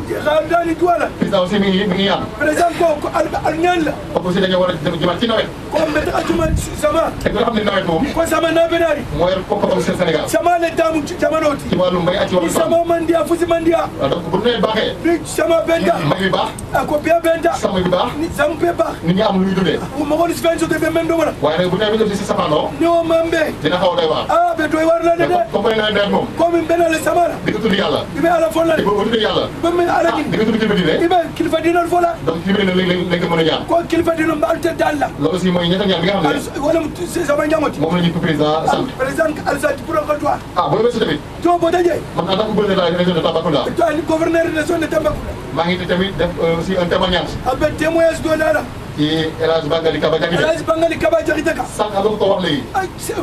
daani duwa la. président aussi mi ngi ñaan. président ko alu ñaan la. kooku aussi dañoo war a jëmaat ci nawet. ko mbɛ taga tuma sama. te nga xam ne nawet moom. ko sama n'a bɛ naani. moo yor koom Sénégal. sama le taamu jamono ti. ci wàllu mbay ak ci wàllu ni sama mandiya fusi mandiya. donc bu nawet baaxee. ni sama benta. mbay bi baax. a ko bɛɛ benta. sàmm bi baax. ni sàmm bɛɛ baax. nit ñi am lu ñuy dundee. mɔgɔ ni fɛn soto bɛ mɛn dɔgɔ la. waaye nag bu nawet bi aussi si safaanoo. ni o man bɛ. dina xaw a doy waar. aa bɛ doy waar la de dɛ. comme que nawet moom. komi bɛ na le sama la. di nga tudd yàlla. i bɛ ala fɔ la de. boo tuddee yàlla. ba mɛ ala di ni. nga tudd kilifa diine. i bɛ kilifa diinal fɔ la. donc kilifa diine lañ ko mën a ñaan. ko kilifa diinal ba alu tɛ daal la. loolu aussi mooy ñetti ñaan bi nga xam ne. wala sama njamoti. moom la ñu ko président sant. président Alassane Djibril Kodouar. ah boo weesoo tamit. to boo dajee. man en tant que gouverneur de la région de Tambacounda. to ani gouverneur de zone de Tambacounda. maa ngi tamit def aussi un témoignage. a bɛ témoignage dɔ la. ci El Hadj Bangali Kaba Jaxite. El Hadj Bangali Kaba Jaxite ka. sànq nga ko wax léegi.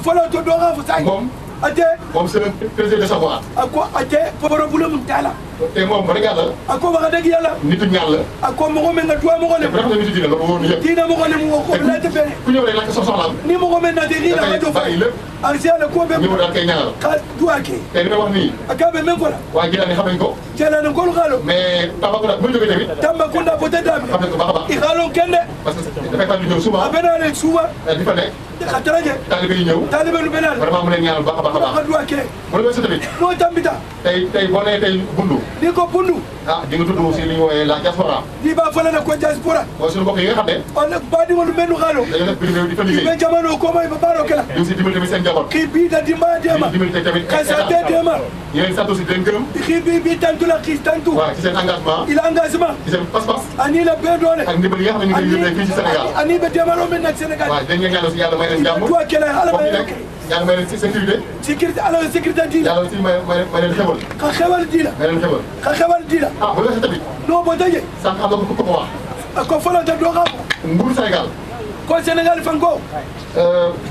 fɔlɔ to dɔ ka fɔ sa ye. moom. a tɛ. moom c'est le président de savoir. a ko a tɛ problème t'a la. te moom ba dëgg yàlla. a ko wax dëgg yàlla. nitu ñaan la. a ko mɔgɔ min ka duwa mɔgɔ le. te bu nitu diine la wóor na yëpp. diina mɔgɔ le mu ko la tɛ bɛn. ku ñëw rek laaj ko soxlaam. ni mɔgɔ min na tɛ diina ka jɔ bàyyi lépp. a se ala ko bɛ. ñëw daal koy ñaanal. ka duwa kɛ. te li may wax nii. a k'a bɛ min fɔ la. waa Jilaani xam nañ ko. Jilaani k'olu k'a lon. mais Tambacounda bu ñu jógee tamit. Tambacounda peut être xam nañ ko baax a baax. i k'a lon kenn dɛ. parce que dafay faral di ñëw souvent. a bɛ n'ale souvent. di fa nekk. ka taga jɛ. taalibe yi ñëw. taalibe nu bɛ n'ale. vraiment mu leen ñaanal baax a baax a baax. ka duwa kɛ. mu la weesoo tamit. n'o tambita. tey boo nee tey Bundu. ni ko bundu ah di nga tudd aussi li ñu woowee la diaspora ni ba fala na ko diaspora mooy suñu mbokk yi nga xam ne on ba di wonu menu xalo dañoo nekk bitim réew di fa liggéey mais jamono ko may ba baro kala di aussi dimbali tamit seen njaboot ki bi da dimba dema dimbali tamit kasa te dema yéen sant aussi di leen gërëm ki bi tantu la ki tantu waaw ci seen engagement il engagement ci seen pas-pas ani la be doole ak ndimbal yi nga xam ne ñu ngi yónnee fii ci Sénégal ani be demalo men nak Sénégal waaw dañ ñaan aussi yàlla may leen jàmm to kala ala may yàlla may leen sécurité ala sécurité di yàlla aussi may leen xewal ka xewal di la may leen xewal ka xewal di la ah bu la tamit no bo daje sànq am na ko wax ko fala ta do xam nguuru Sénégal ko Sénégal fanko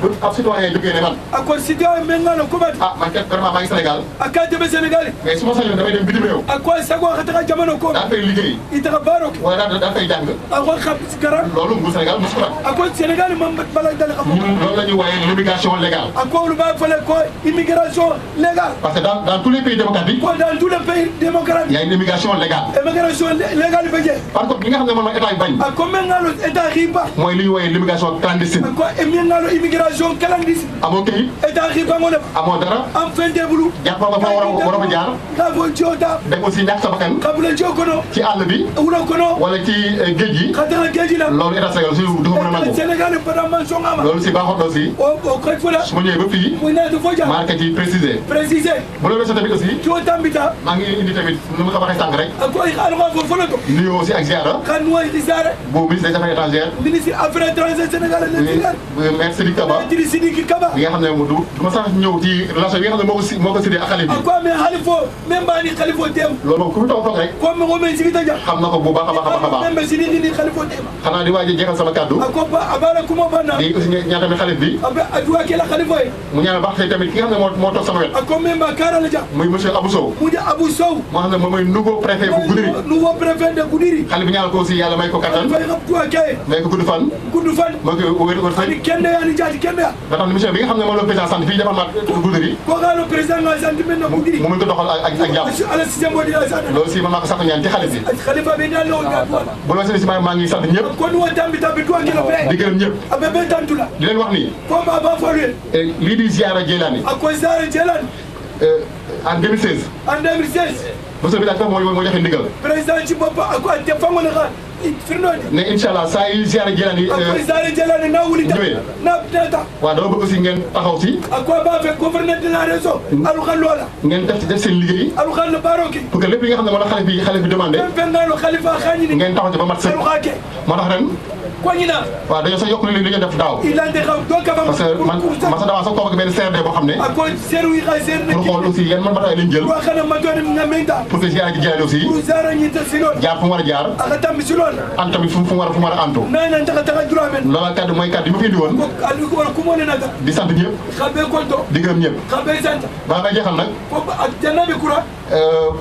bu ab citoyen jógee ne man ko citoyen men ngano ko bat man kat vraiment maa ngi Sénégal aka deme Sénégal mais su ma sañoon damay dem bitim réew ko sago xata jamono ko daa fay liggéey ita baro wala daa fay jàng ko xam garam loolu nguuru Sénégal mosu ko ko Sénégal moom bala dal xam loolu la ñuy wooyee l'immigration légale ko lu ba fale ko immigration légale parce que dans tous les pays démocratiques ko dans tous les pays démocratiques il y a une immigration légale immigration légale ba je par contre li nga xam ne moom mooy état yi bañ ko men ngalo état riba mooy li ñuy wooyee l'immigration clandestine ko men ngalo immigration clandestine amoo këyit état riba mo def amoo dara am fende bulu jàpp nga fa war a jaar ka fo jota dem aussi ñàkk sa bakkan kabula jokono ci àll bi wala kono wala ci géej gi xata géej gi la loolu état Sénégal aussi du ko mën a nangu Sénégal ba man so ngama loolu si baaxoon aussi o ko fula su ma ñëwee ba fii mu na do foja marqué ci préciser bu loolu sa tamit aussi tambita maa ngi indi tamit nu ma ko waxee sànq rek ko xalu ko fo folo to nuyoo aussi ak ziara kan way di ziara bu ministre des affaires étrangères ministre affaires étrangères Sénégal maire Sidiki Kaba Sidiki Kaba bi nga xam ne du ma sax ñëw ci relation yi nga xam ne moo ko séddee ak xale bi ko mais xalifo même ba ni xalifo dem loolu ku fi toog foog rek comme mo men Sidiki Taja xam na ko bu baax a baax a baax même Sidiki ni xalifo dem xanaa di waaj a jeexal sama kàddu ko ba abara kuma bana di aussi ñaan tamit xalif bi adwa ke la xalifo mu ñaan baax tey tamit ki nga xam ne moo toog sama wet ko même ba kara la ja muy monsieur Abou Sow mu di Abou Sow moo xam ne moom mooy nouveau préfet bu Goudiri nouveau préfet de Goudiri xalif bi ñaanal ko aussi yàlla may ko kattan may ko gudd fan moo ko wér fan kenn ya ni jaati kenn ya ba tax mission bi nga xam ne moom la président sant fii département Goudiri ko ga le président nga sant men na Goudiri mu mën ko doxal ak jàmm ala système bodi la sant loolu aussi man maa ko sant ñaan ci xalif bi xalifa bi dal lo ga bu la si maa ngi sant ñëpp kon wa tambi tambi to ke la fe di gërëm ñëpp abe ben tantula di leen wax ni ko ba falu lii di ziara Djeylani ko ziara Djeylani en 2016 en 2016 monsieur bi daal moo joxe ndigal président ci bopp ak te fango na xa firnode ne inshallah saa yi ziara Djeylani ziara Djeylani na wuli ta na tata waaw dama bëgg aussi ngeen taxaw ci ak ko ba fe gouverneur de la région alu xal loola ngeen def seen liggéey alu xal le baroki pour que lépp li nga xam ne moo la xalif bi demandé fennaalo xalifa xañi ni ngeen taxaw ci ba mat sëkk alu xake moo tax ren koñina waaw dañoo sax yokk li ñu def daaw ilante xam do ka parce que man sa dama sax convoqué benn CRD boo xam ne ko seru yi xay ser pour xool aussi yan man bataay lañ jël wa xana ma doon nga menta pour que ziara ji Djeylani aussi pour ziara ñi ta silon jaar fu mu war a jaar ak tam silon an tamit fu mu war a antu na na taxa droit men loolu kaddu mooy kaddu yi ma fi indi woon ko alu ko ku mo ne naka di sant ñëpp xabe konto di gërëm ñëpp xabe sant ba nga jeexal nag ko ak janabi kura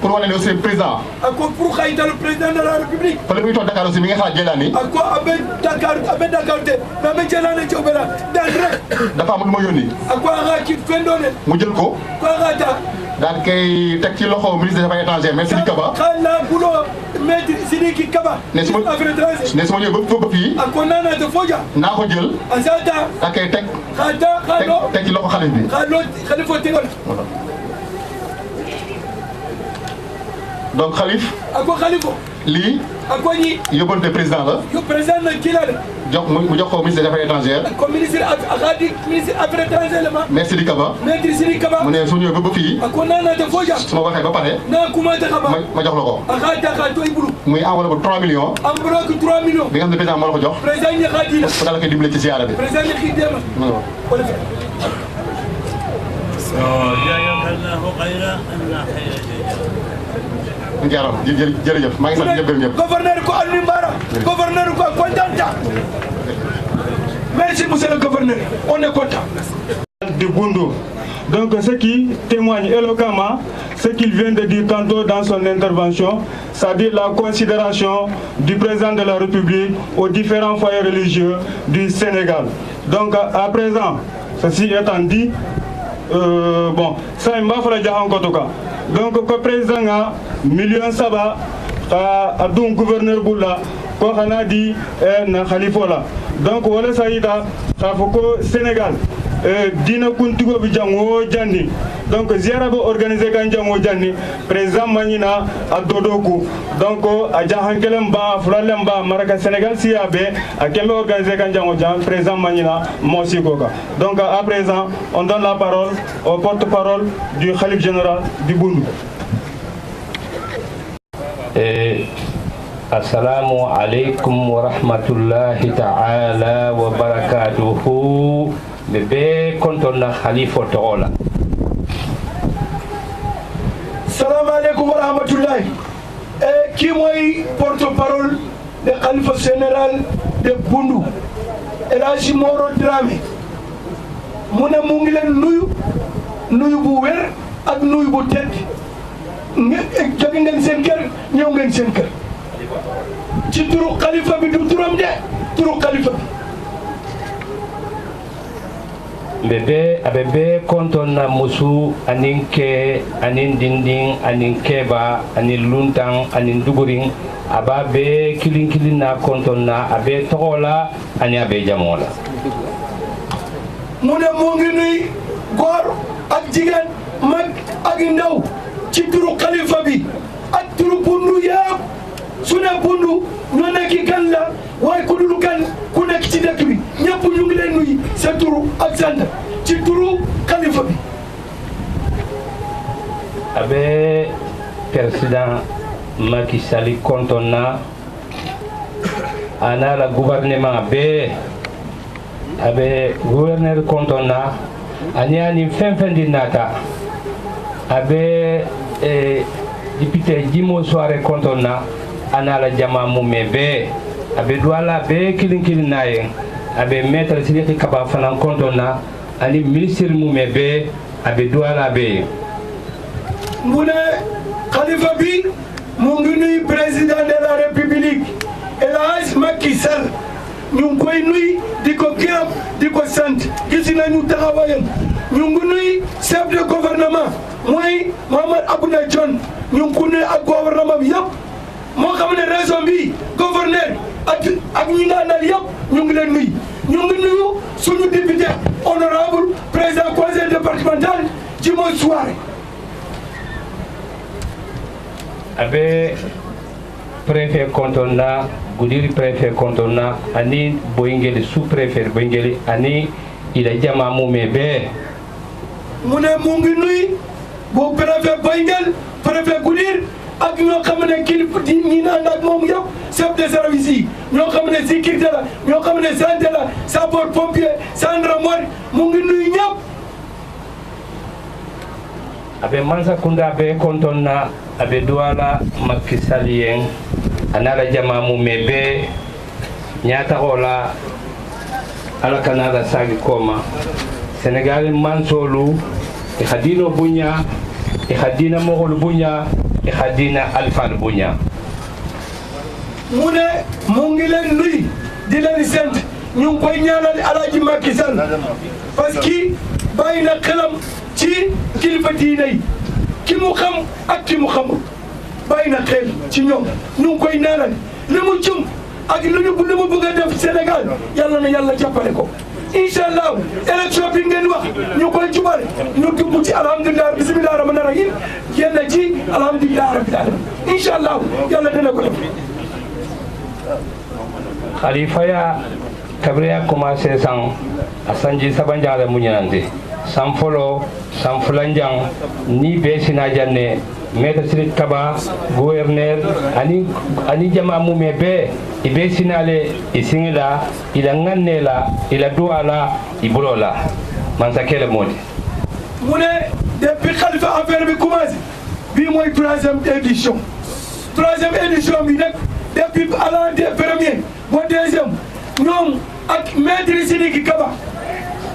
pour wane ne aussi président ak ko pour xayta le président de la république fa la muy toog Dakar aussi mi nga xalaat Djeylani ak ko abe Dakar te na be Djeylani ci obela dal rek dafa am lu ma yónni ak ko nga ci fendone mu jël ko nga ta daal koy teg ci loxo ministre des affaires étrangères mais Sidiki Kaba xala bulo maître Sidiki Kaba ne su ma ñëwee ba fii ak ko nana te foja naa ko jël asata daal koy teg teg ci loxo xalif bi xalifo tegal donc xalif ako xalifo lii ako ñi yóbbante président la yo président na kilale mu jox ko ministre des affaires étrangères ko ministre affaires étrangères ma maître Sidiki Kaba maître Sidiki Kaba mu ne su ñëwee ba fii ako nana te foja su ma waxee ba pare na kuma ta xaba ma jox la ko ka to ibulu muy enveloppe 3 millions enveloppe 3 millions bi nga xam ne président moo la ko jox président ñi xadi la ko dala koy dimbale ci ziara bi président ñi xidi ma wala fi jazakallahu khayran Allah Ndiaram jërëjëf maa ngi sant ñëpp ñëpp. gouverneur ko Alioune Mbara gouverneur ko content. Merci monsieur le gouverneur, on est content. De Boundou. Donc ce qui témoigne éloquemment ce qu'il vient de dire tantôt dans son intervention, c'est-à-dire la considération du président de la République aux différents foyers religieux du Sénégal. Donc à présent, ceci étant dit, bon, ça il m'a fallu dire en tout cas. Donc le président a million saba a donc gouverneur Boula ko xana di na khalifola donc wala sayida ka foko Sénégal dina kuntigo bi jango janni donc ziara be organiser kan jango janni président manina adodoku donc a jahankelem ba fulalem ba maraka Sénégal siabe a kembe organiser kan jango jan président manina mosi goga donc à présent on donne la parole au porte-parole du khalife général du Bundu. Assalamu alaikum wa rahmatullahi ta'ala wa barakatuhu. Bebe kontona khalifa tola. Salam alaikum wa rahmatullahi. Qui moi porte-parole de khalifa général de Bundu. Elhaji Moro Dramé. Mune mu ngi leen nuyu bu wér ak nuyu bu tedd. Jóge ngeen seen kër ñëw ngeen seen kër. ci turu khalifa bi du turam de turu khalifa bi bebe abebe kontona musu aninke anin dinding anin keba anin luntang anin duguring aba be kilin na kontona abe togola ani abe jamola mu ne moo ngi nuy góor ak jigéen mag ak ndaw ci turu khalifa bi ak turu Bundu yëpp su ne Bundu ñoo nekk kan la waaye ku dul kan ku nekk ci dëkk bi ñëpp ñu ngi leen nuyu sa turu ak sant ci turu khalifa bi abe président Macky Sall kontona ana la gouvernement be abe gouverneur kontona ani fen di nata abe député Jimo Soare kontona ana la jama mume be abe douala be kilin naye abe maître Sidiki Kaba fanan kontona ani ministre mume be abe douala be mu ne khalifa bi mu ngi nuyu président de la république Elhaji Macky Sall ñu ngi koy nuyu di ko gërëm di ko sant gis nañu taxawaayam ñu ngi nuyu chef de gouvernement mooy Mohamed Abouna Dionne ñu ngi ko nuyu ak gouvernement bi yëpp moo xam ne région bi gouverneur ak ñi nga àndal yëpp ñu ngi leen nuyu ñu ngi nuyu suñu député honorable président conseil départemental Jimo Soare abe préfet kontona Goudiri préfet kontona ani Boyingeli sous-préfet Boyingeli ani ila jama mume be mu ne mu ngi nuyu bu préfet Boyingel préfet Goudiri ak ñoo xam ne kilifa di ñi naan ak moom yëpp chef de service yi ñoo xam ne sécurité la ñoo xam ne santé la sapeur pompier gendarmerie mu ngi nuyu ñëpp abe Mansakunda be kontonna abe douala Macky Sall yen anala jama mume be nyata ola ala kanala sagi koma Sénégal mansolu e khadino bunya e khadina mogol bunya e khadina alfal bunya mu ne mu ngi leen nuyu di leen sant ñu ngi koy ñaanal Alhaji Macky Sall parce que bàyyi na xelam ci kilifa diine yi ki mu xam ak ki mu xamul bàyyi na xel ci ñoom ñu ngi koy ñaanal li mu jëm ak li mu bëgg a def Sénégal yàlla na yàlla jàppale ko incha allah élection bi ngeen wax ñu koy jubale ñu dugg ci alhamdulilah bisimilah rahmaani rahim génn ci alhamdulilah rabbil alamin incha allah yàlla dina ko def. Khalifa ya kabriya commencé san a sanji sabanjang mu ñanante san folo san fulanjang ni be sina janne maître Sidiki Kaba gouverneur ani jama mume be ibe sinale isingila ila ngannela ila duala ibulola man sakele modi mu ne depuis Khalifa affaire bi commencé bii mooy troisième édition bi nag depuis à l'an des premiers ba deuxième ñoom ak maître Sidiki Kaba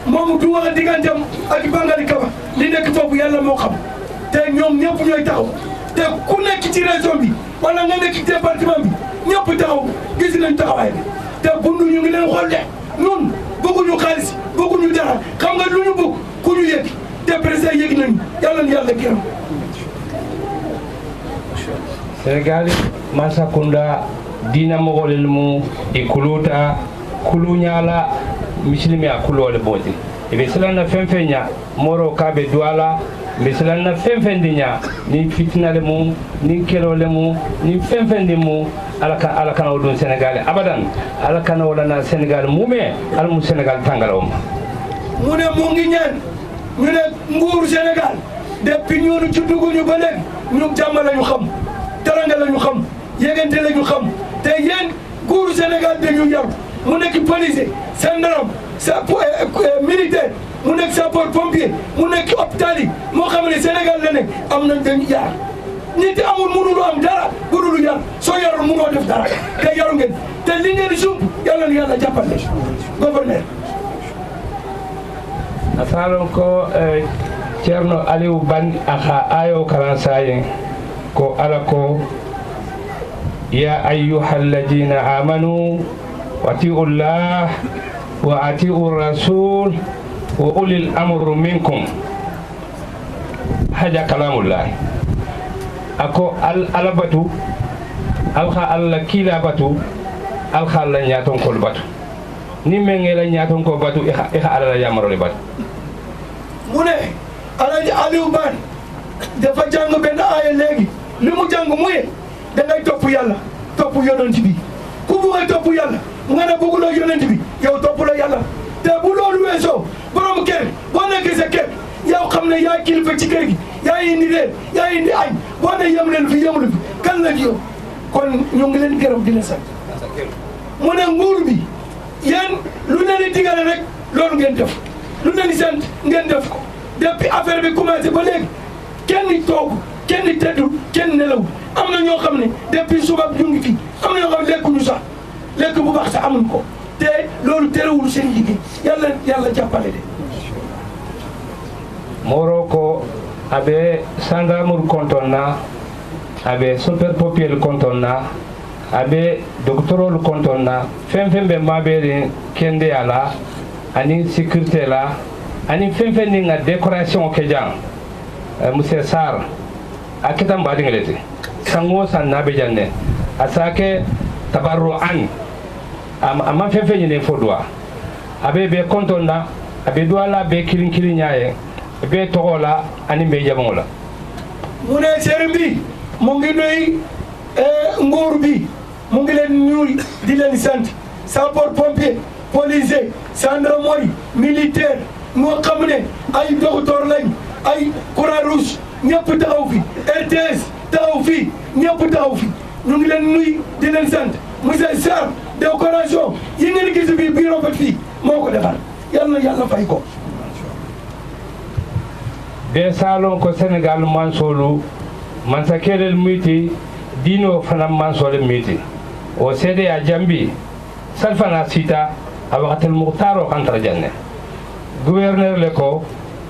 moom du wax digganteem ak Bangali Kaba li nekk foofu yàlla moo xam te ñoom ñëpp ñooy taxaw te ku nekk ci région bi wala nga nekk ci département bi ñëpp taxaw gis nañ taxawaay bi te Bundu ñu ngi leen xool de ñun bëgguñu xaalis bëgguñu dara xam nga lu ñu bëgg ku ñu yëg te président yëg nañu yàlla na yàlla gërëm. Sénégal Mansakunda dina mogolel mu ikuluta kulunyala misilimi akulole boti ibe silanna fenfenya moro kabe duala be silanna fenfendinya ni fitnale mu ni kelole mu ni fenfendi mu ala kana odun Sénégal abadan ala kana wala Sénégal mume al mu Sénégal tangalom mu ne mu ngi ñaan ñu ne nguuru Sénégal depuis ñoonu ci dugguñu ba léegi ñu jàmm lañu xam teranga lañu xam yégante lañu xam te yéen nguuru Sénégal dañu yar mu nekk policier gendarme militaire mu nekk sapeur pompier mu nekk hôpital yi moo xam ne Sénégal la nekk am nañ dañu yar nit amul mënulu am dara bu dul yar soo yarul mënoo def dara te yaru ngeen te li ngeen di sumb yàlla na yàlla jàppale gouverneur asalon ko Ceerno Aliou Ban aha ayo karan sayen ko ala ko ya ayyuhalladhina amanu wati'u llah wa ati'u rasul wa ulil amri minkum haja kalamullah ako ala batu alha alla kila batu alha alla nyaton ko batu ni mengela nyaton ko batu iha ala yamaro le batu mu ne Alaaji Aliou Ban dafa jàng benn aaya léegi li mu jàng muy da ngay topp yàlla topp yonent bi ku bugg a topp yàlla nga ne bëgguloo yonent bi yow topp la yàlla te bu loolu weesoo borom kër boo nekkee sa kër yow xam ne yaa kilifa ci kër gi yaa indi reer yaa indi añ boo ne yem leen fi yemul fi kan la yow kon ñu ngi leen gërëm di leen sant mu ne nguur bi yéen lu leen di digale rek loolu ngeen def lu leen di sant ngeen def ko depuis affaire bi commencé ba léegi kenn toog kenn tëddul kenn nelaw am na ñoo xam ne depuis suba ñu ngi fi am na ñoo xam ne lekkuñu sax lekk bu baax sax amuñ ko te loolu terewul seen liggéey yàlla jàppale de. moro ko abe gendarmerie kontonna abe super pompier kontonna abe doctorol kontonna fen be mabere kende ala ani sécurité la ani fen ni nga décoration ke jang monsieur Sarr akitam badi ngelete sango san nabe janne asake tabarru an ama fen ni fodwa abe be kontonna abe douala be kirin nyaaye be togola ani be jamola mu ne sëriñ bi mu ngi nuy nguur bi mu ngi leen ñuul di leen sant sapeur pompier policier gendarmerie militaire moo xam ne ay docteur lañ ay Croix-Rouge ñëpp taxaw fi RTS taxaw fi ñëpp taxaw fi ñu ngi leen nuy di leen sant monsieur Sarr décoration yi ngeen gis bi bureau ba fii moo ko defar yàlla na yàlla fay ko be salon ko Sénégal mansolu mansa kelel muyti dino fana mansole muyti o sede a jambi salfana sita a waqatel muhtaro kantar janne gouverneur le ko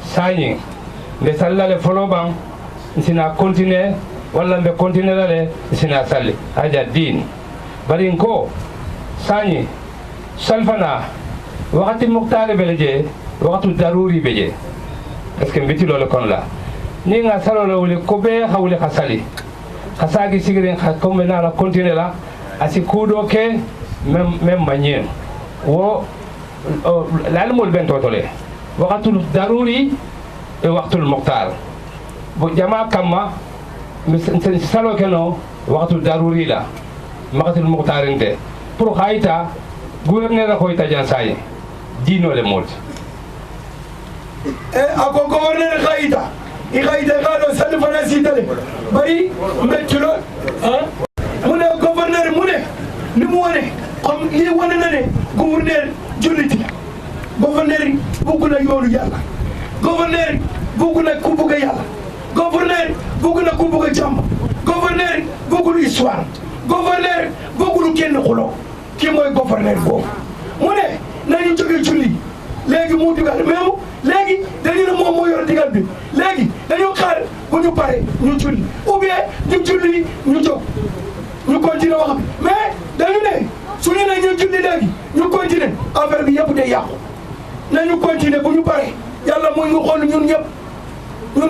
sañi mbe sallale folo ban sina continuer walla mbe continuer lale sina salli haja din bari ko sañi salfana waqati muhtare beleje waqtu daruri beje parce que mbiti lolo kon la ni nga salolo wuli ko be hawli khasali khasagi sigirin ko mena la continuer la asi kudo ke même manière wo lalmul ben totole waqtul daruri e waqtul muqtar bo jama kama salo keno waqtul daruri la waqtul muqtar inte pour khayta gouverneur ko ita jansaye dino le mot ako gouverneur khayta i khayta galo sal fana sitale bari mbettulo mu ne gouverneur mu ne ni mu wone comme lii wane na ne gouverneur julliti gouverneur bugg na yoonu yàlla gouverneur bugg na ku bugg yàlla gouverneur bugg na ku bugg jàmm gouverneur buggul histoire gouverneur buggul kenn xuloo kii mooy gouverneur boobu mu ne nañu jóge julli léegi mu digal même léegi dañu ne moom moo yor digal bi léegi dañu xaar bu ñu pare ñu julli ou bien ñu julli ñu jóg ñu continuer wax bi mais dañu ne suñu ne ñu julli léegi ñu continuer affaire bi yëpp day yàqu nañu continuer bu ñu pare yàlla mooy ñu xool ñun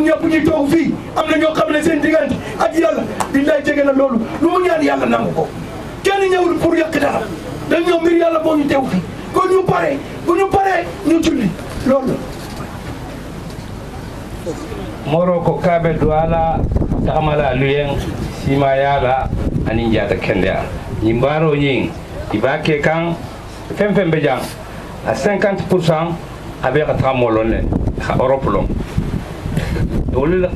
ñëpp ñu toog fii am na ñoo xam ne seen diggante ak yàlla billaay jege na loolu lu mu ñaan yàlla nangu ko kenn ñëwul pour yàq dara dañ ñëw mbir yàlla moo ñu teew fii kon ñu pare bu ñu paree ñu julli loolu moro ko kabe duala tamala luyen sima yala ani jata kenda nyimbaro nyin ibake kan fem be jang à 50% avec tramolone ha Europe long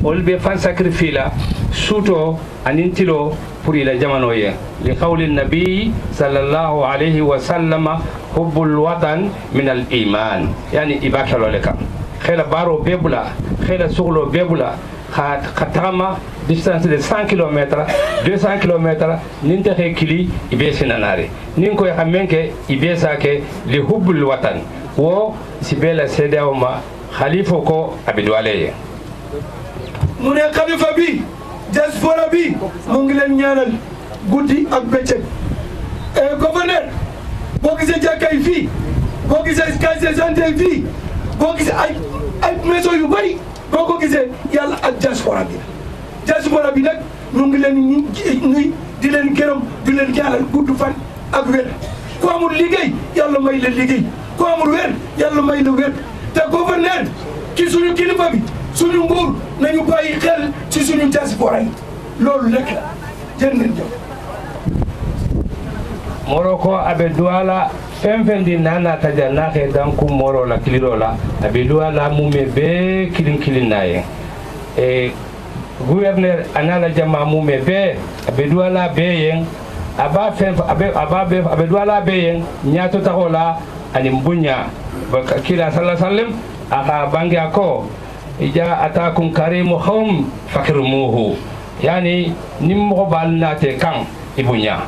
ol be fan sacrifice la suto anintilo pour ila jamano ye li qawli nabi sallallahu alayhi wa sallama hubbul watan min al iman yani ibaka loleka khela baro bebula khela suglo bebula khatama distance de 100 km 200 km ninte kili ibe sinanare nin ko xamenke ibe sake li hubbul watan wo sibela sedawma khalifa ko abidwaleye mu ne xalifa bi diaspora bi mu ngi leen ñaanal guddi ak bëccëg gouverneur boo gisee jàkkay fii boo gisee case de santé fii boo gisee ay maison yu bari boo ko gisee yàlla ak diaspora bi nag ñu ngi leen ñuy di leen gërëm di leen ñaanal gudd fan ak wér ku amul liggéey yàlla may la liggéey ku amul wér yàlla may la wér te gouverneur ci suñu kilifa bi suñu nguur nañu bàyyi xel ci suñu diaspora yi loolu lekk la jërë ngeen jëf moro ko abe duala femfendi nana taja nake danku moro la kiliro la abe duala mume be kilin naye gouverneur anala jama mume be abe duala be yen aba fem abe duala be yen nyato takola ani mbunya kila sallallahu alaihi wasallam aka bangi ako ija atakum karimu khawm fakirmuhu yani nimmo balnate kan ibunya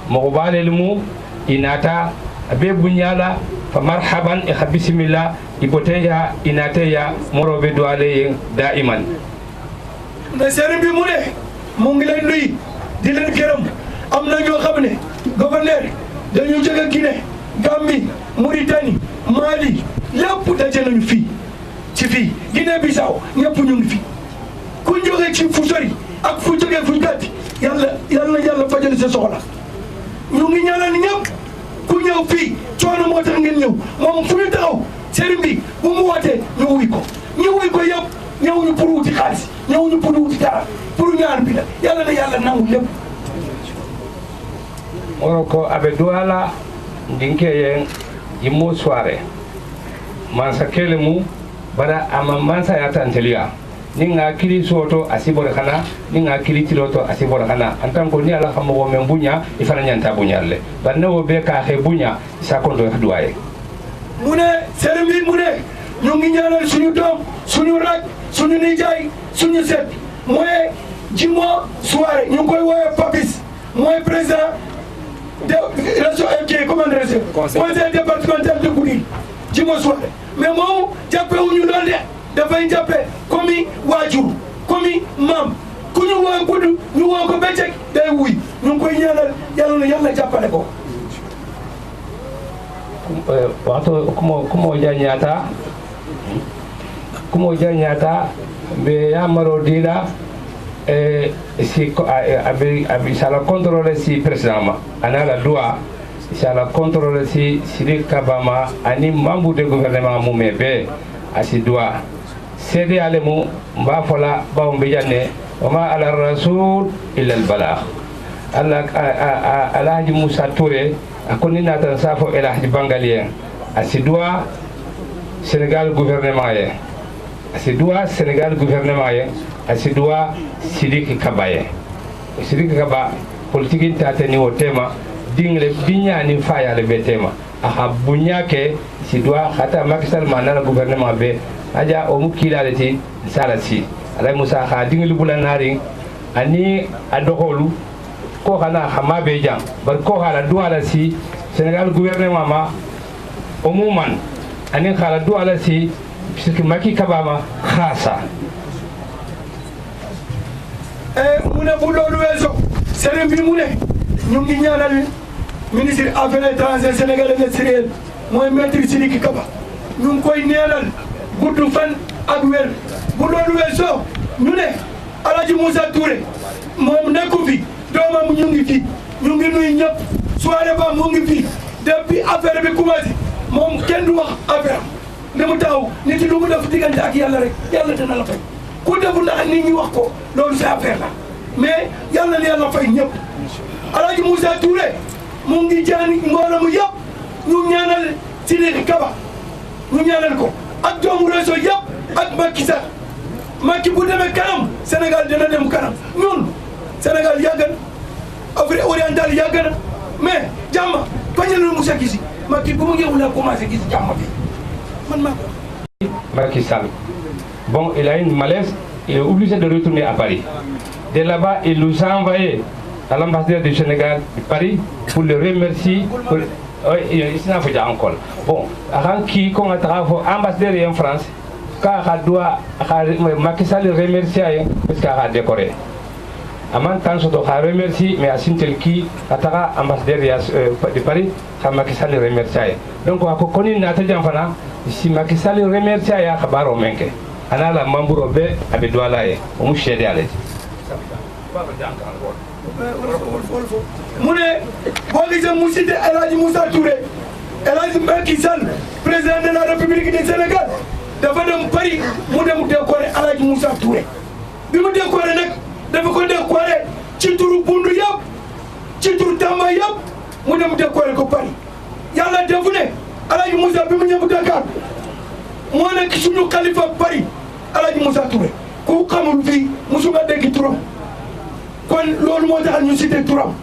mo balelmu inata abe bunyala fa marhaban e bismillah iboteya inateya morobe doale daiman na sëriñ bi mu ne mu ngi leen nuyu di leen gërëm am na ñoo xam ne gouverneur dañu jóge Guinée Gambie Mauritanie Mali lépp daje nañu fii ci fii Guinée Bissau ñëpp ñu ngi fi ku jóge ci fu sori ak fu jóge fu gàtt yàlla fajal sa soxla ñu ngi ñaanal ñëpp ku ñëw fii coono moo tax ngeen ñëw moom fu ñu taxaw sëriñ bi bu mu wootee ñu wuy ko yëpp ñëwuñu pour wuti xaalis ñëwuñu pour wuti dara pour ñaan bi la yàlla na yàlla nangu lépp moro ko abe duala ndinkeyen immo soirée mansa kele mu bara ama mansa yatanteliya ninga kili soto asibore kana ninga kili tiloto asibore kana antanko ni ala xamo men bunya ifana nyanta bunyalle banne wo be ka xe bunya sa kondo duwaye mune sëriñ bi mune ñu ngi ñaanal suñu doom suñu rak suñu nijaay suñu set mooy jimo soirée ñu ngi koy woowee Papis mooy président de région conseil départemental de Goudiri jimo soirée mais moom jàppewuñu loolu de dafay jàppe comme waajur comme maam ku ñu woo gudd ñu woo ko bëccëg day wuy ñu ngi koy ñaanal yàlla jàppale ko waxtu kumo jañata be yamaro dila si abi sala contrôle si président ma anala loi sala contrôle si Sidiki Kaba ma ani membre de gouvernement mu me be asi loi sede ale mu mba fola bawo be janne wama ala rasul illa al balagh alhaji Moussa Touré akoni natan safo elhaji bangalien asi loi Sénégal gouvernement ye asi loi Sénégal gouvernement ye asi loi Sidiki Kaba ye Sidiki Kaba politique tate ni o tema dingle binya ni faya le betema aha bunya ke si loi khata makisal manala gouvernement be aja o mukila leti salasi alay musa kha dingle bulanari ani adokolu ko kana xama be jam bar ko hala duala si Sénégal gouvernement ma umuman ani khala duala si Sidiki Maki Kaba ma khasa mu ne bu loolu weesoo sëriñ bi mu ne ñu ngi ñaanal ministre affaires étrangères sénégalais extérieur mooy maître Sidiki Kaba ñu ngi koy ñaanal gudd fan ak wér bu loolu weesoo ñu ne Alhaji Moussa Touré moom nekku fi doomam ñu ngi fi ñu ngi nuyu ñëpp soirée ba mu ngi fi depuis affaire bi commencé moom kenn du wax affaire li mu taw nit lu mu def diggante ak yàlla rek yàlla dina la fay ku defu ndax nit ñi wax ko loolu c'est affaire la mais yàlla na yàlla fay ñëpp Alaaji Moussa Touré mu ngi jaani ngoonamu yëpp ñu ñaanal Sidiki Kaba ñu ñaanal ko ak doomu réseau yëpp ak Macky Sall Macky bu demee kanam Sénégal dina dem kanam ñun Sénégal yàgg na Afrique orientale yàgg na mais jàmm bañ a Moussa gisi Macky bu mu ngi wula commencé gis jàmm bi man maa ko. Macky Sall, bon, il a une malaise, il est obligé de retourner à Paris. De là-bas, il nous a envoyé à l'ambassadeur du Sénégal de Paris pour le remercier. Oui, il s'en a fait encore. Bon, avant qui, quand on a travaillé ambassadeur en France, quand on Macky Sall remercie parce qu'il a décoré. Aman tant que a remercié, mais à Sintelki, à ambassadeur de Paris, Macky Sall remercie. Donc, on a connu notre enfant. Si Macky Sall remercie à Khabaro Menke, ana la membre be abedwala e o mu shede ale mu ne boo gisee mu cité El Hadji Moussa Touré El Hadji Macky Sall président de la République du Sénégal dafa dem Paris mu dem décorer El Hadji Moussa Touré bi mu décorer nag dafa ko décorer ci turu Bundu yëpp ci turu Tamba yëpp mu dem décorer ko Paris yàlla defu ne El Hadji Moussa bi mu ñëw Dakar moo nekk suñu xalifa Paris El Hadji Moussa Touré ku xamul fii musu nga dégg turam kon loolu moo tax ñu cité turam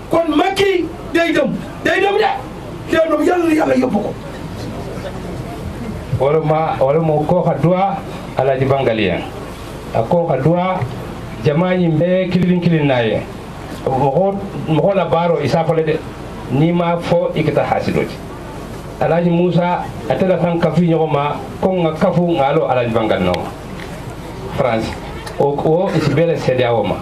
kon Macky day dem de yàlla na yàlla yóbbu ko. wala mo ko ka dua El Hadji Bangalien a ko ka dua jamaañi mbe kilin naye mo la baro isa fole de ni ma fo ikita hasidoji El Hadji Moussa atela kan kafu ñoma ko nga kafu ngalo El Hadji Bangal no France o isbele CEDEAO ma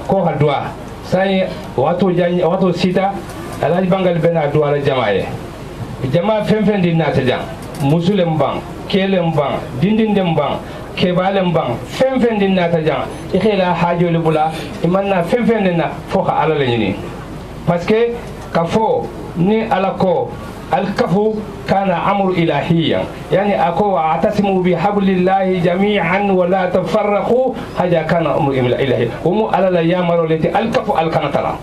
ko ha dua sai wato sita El Hadji Bangal bena dua la jamaaye jamaa fen din nata jang musulem bang kelem bang dindindem bang kebalem bang fen din nata jang ikhila hajole bula imanna fen din na fo ka ala la ñini parce que kafo ni ala ko الكفو كان أمر إلهيا يعني أكو اعتصموا بحبل الله جميعا ولا تفرقوا هذا كان أمر إلهي ومو على الأيام التي الكفو الكنتلا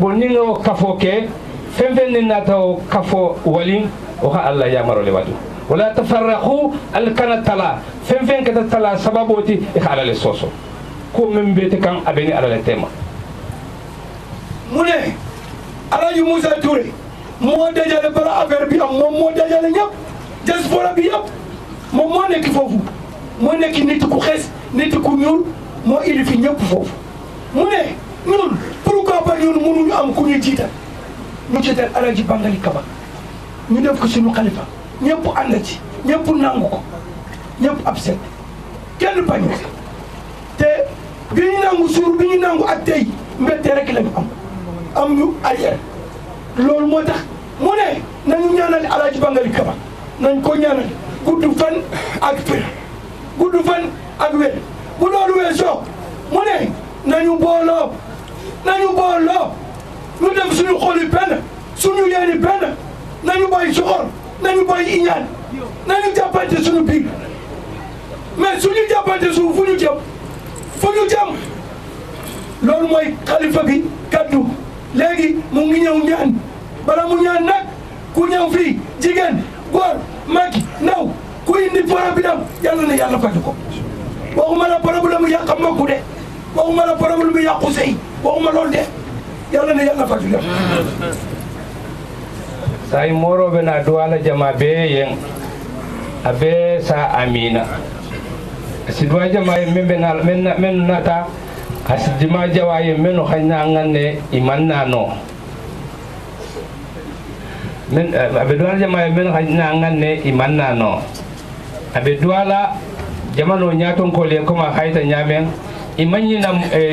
بنينو كفو كي فين ناتو كفو ولين وها الله يا مرو لوادو ولا تفرقوا الكنتلا فين كتتلا سببوتي على السوسو كو من بيتكم أبني على التيمة مني Alaaji Moussa Touré moo dajale bala affaire bi am moom moo dajale ñëpp diaspora bi yëpp moom moo nekk foofu moo nekk nit ku xees nit ku ñuul moo indi fi ñëpp foofu mu ne ñun pourquoi pas ñun mënuñu am ku ñuy jiital ñu jiital Alaaji Bangali Kaba ñu def ko suñu xalifa ñëpp ànd ci ñëpp nangu ko ñëpp absent kenn bañu te bi ñu nangu suur bi ñu nangu ak tey mbette rek lañu am ñu arrière loolu moo tax mu ne nañu ñaanal Alaaji Bangali Kaba nañ ko ñaanal gudd fan ak fër gudd fan ak wér bu loolu weesoo mu ne nañu booloo ñu def suñu xol yi benn suñu yéene benn nañu bàyyi soxor nañu bàyyi iñaan nañu jàppante suñu biir mais suñu jàppante suñu fu ñu jëm loolu mooy xalifa bi kaddu léegi mu ngi ñëw ñaan bala mu ñaan nag ku ñëw fii jigéen góor mag ndaw ku indi problème yàlla na yàlla faj ko waxuma la problème yàq mbokku de waxuma la problème yàqu sëy waxuma loolu de yàlla na yàlla faj lépp say moroɓe na duwala jama be yen abe sa amina si duwa jama ye men nata asidima jawaye meno xayna nganne imanna no men abe duwala jama men xayna nganne imanna no abe duwala jamano nyaton ko le koma hayta nyamen imanyina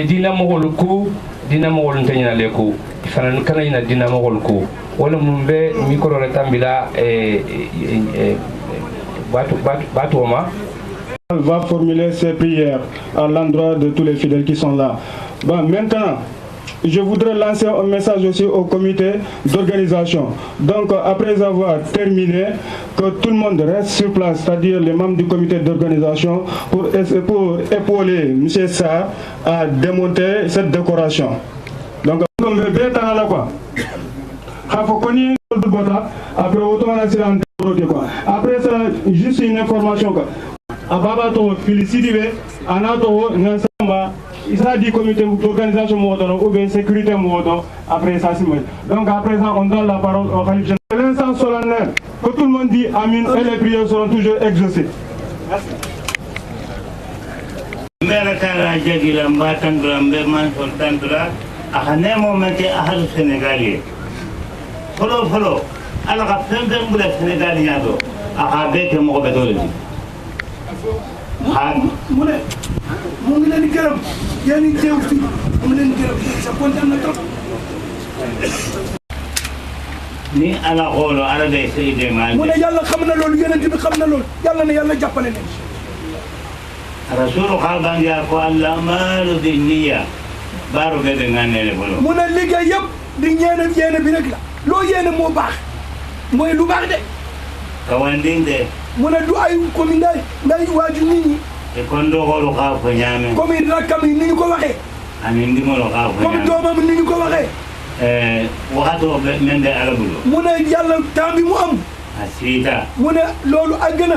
dina mogol ku dina mogol tanyina le ku fanan kana ina dina mogol ku wala mumbe micro retambila batu ma va formuler ses prières à l'endroit de tous les fidèles qui sont là. Bon, maintenant, je voudrais lancer un message aussi au comité d'organisation. Donc, après avoir terminé, que tout le monde reste sur place, c'est-à-dire les membres du comité d'organisation, pour épauler M. Sarr à démonter cette décoration. Donc, après ça, juste une information. Ababa to féliciter anato ngansamba isa di comité d'organisation ou bien sécurité après ça donc à présent on donne la parole au Khalife général. L'instant solennel que tout le monde dit amin et les prières seront toujours exaucées. Merci. Merakala jagila mbatandura mberman soltandura akhane momenti ahal Sénégalais folo ala ka pembe mbula Sénégalais yado akhabe ke mo betole mu ne mu ngi leen di gërëm yéen ñi teew fii mu ngi leen di gërëm sa kontaan na trop. ni ala xoolo ala day sey de ma mu ne yàlla xam na loolu yonent bi xam na loolu yàlla na yàlla jàppale leen. rasulu xaaban yaa ko allah maalu di niya baaru be de ngane bolo mu ne liggéey yëpp di yéene bi rek la loo yéene moo baax mooy lu baax de. kawandinde mu ne du ay commune nday waaju nit ñi e kon doxolu xaa fo ñaame commune rakkam yi ni ñu ko waxee ani ndimolo xaa fo comme doomam ni ñu ko waxee waxatoo men de arabulo mu ne yàlla temps bi mu am a siita mu ne loolu àgg na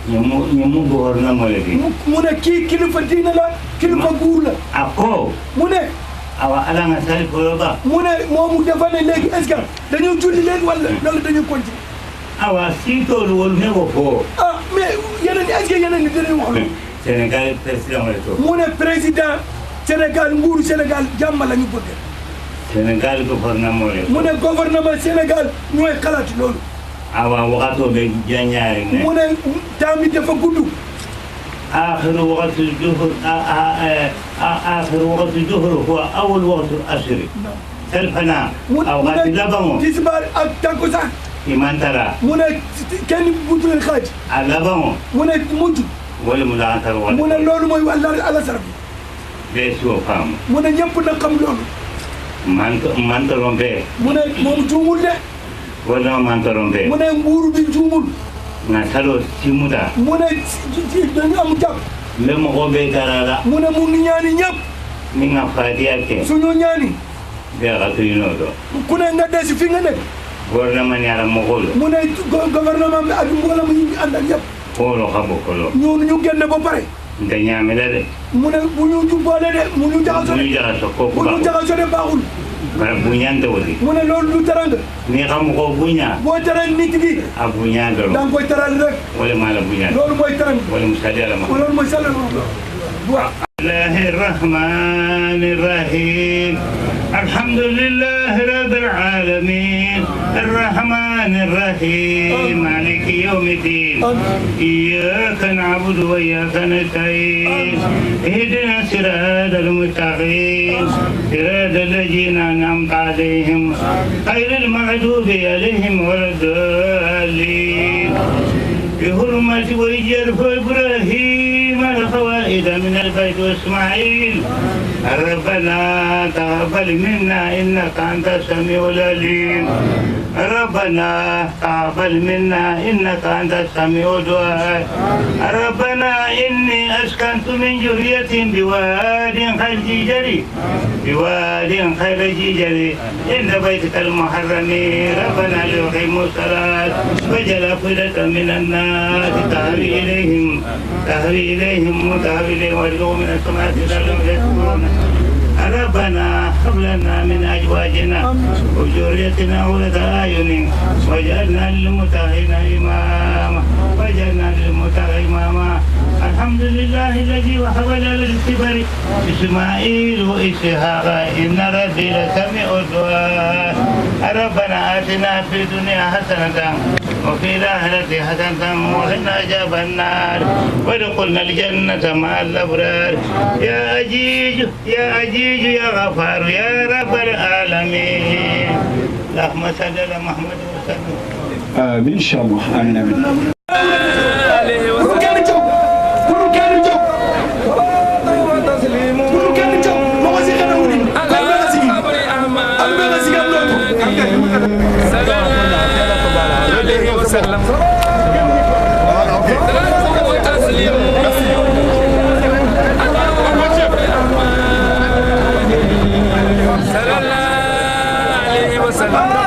ñemu gouvernement le fi mu ne kii kilifa diine la kilifa guur la a ko mu ne awa ala nga sali folo ba mu ne moomu dafa ne léegi est-ce que dañoo julli léegi wala dañuy continuer awa siitoolu wolu ne ko fo ah mais yeneen est-ce que yeneen ni dinañ wax loolu Sénégal président wala to mu ne président Sénégal nguuru Sénégal jàmm la ñu bëgg Sénégal gouvernement le mu ne gouvernement Sénégal ñooy xalaat loolu awa waxatoo be jañaari ne mu ne temps bi dafa gudd آخر وقت الظهر آخر وقت الظهر هو أول وقت العصر سلفنا أوقات اللبن tisbaar ak takkusaan إيمان ترى mu ne kenn butu leen xaaj اللبن mu ne mujj ولا ملاحظة ولا mu ne loolu mooy wàllu alasar bi بيسوا فام mu ne ñëpp na xam loolu man trompé mu ne moom juumul de wala man trompé mu ne nguuru bi juumul nga talo simuda mu ne dañu am jàpp même ko be tarala mu ne mu ngi ñaani ñëpp ni nga fatiya ke suñu ñaani be xatuino do ku ne nga des fi nga nekk gouvernement ñara mo xolo mu ne gouvernement bi ak mboolem yi ñu ànd ak yëpp xolo xabo kolo ñu génn ba pare nga ñaame la de mu ne bu ñu jubboole de mu ñu jaxasoo ñu jaxasoo ko bu ñu jaxasoo de baaxul bu ñante wodi mu ne loolu du teranga ni xam ko buña boo teral nit gi a buña do da nga koy teral rek wala mala buña loolu mooy teranga wala musali ala ma loolu mooy sallal الله الرحمن الرحيم الحمد لله رب العالمين الرحمن الرحيم مالك يوم الدين إياك نعبد وإياك نستعين اهدنا الصراط المستقيم صراط الذين أنعمت عليهم غير المغضوب عليهم ولا الضالين بحرمة وجه إبراهيم الفوائد من البيت وإسماعيل ربنا تقبل منا إنك أنت السميع العليم ربنا تقبل منا إنك أنت السميع الدعاء ربنا إني أسكنت من ذرية بواد خير جري بواد خير جري إن بيتك المحرم ربنا ليقيموا الصلاة وجل أفئدة من الناس تهوي إليهم وارزقهم من السماء لعلهم يشكرون ربنا هب لنا من أزواجنا وذريتنا قرة أعين واجعلنا للمتقين إماما الحمد لله الذي وهب لنا الكبر إسماعيل وإسحاق إن ربي لسميع الدعاء ربنا آتنا في الدنيا حسنة وفي الآخرة حسنة وقنا عذاب النار وادخلنا الجنة مع الأبرار يا عزيز يا غفار يا رب العالمين اللهم صل على محمد وسلم آمين إن شاء الله آمين آمين Thank you. وسلم وتسليم صلى الله عليه وسلم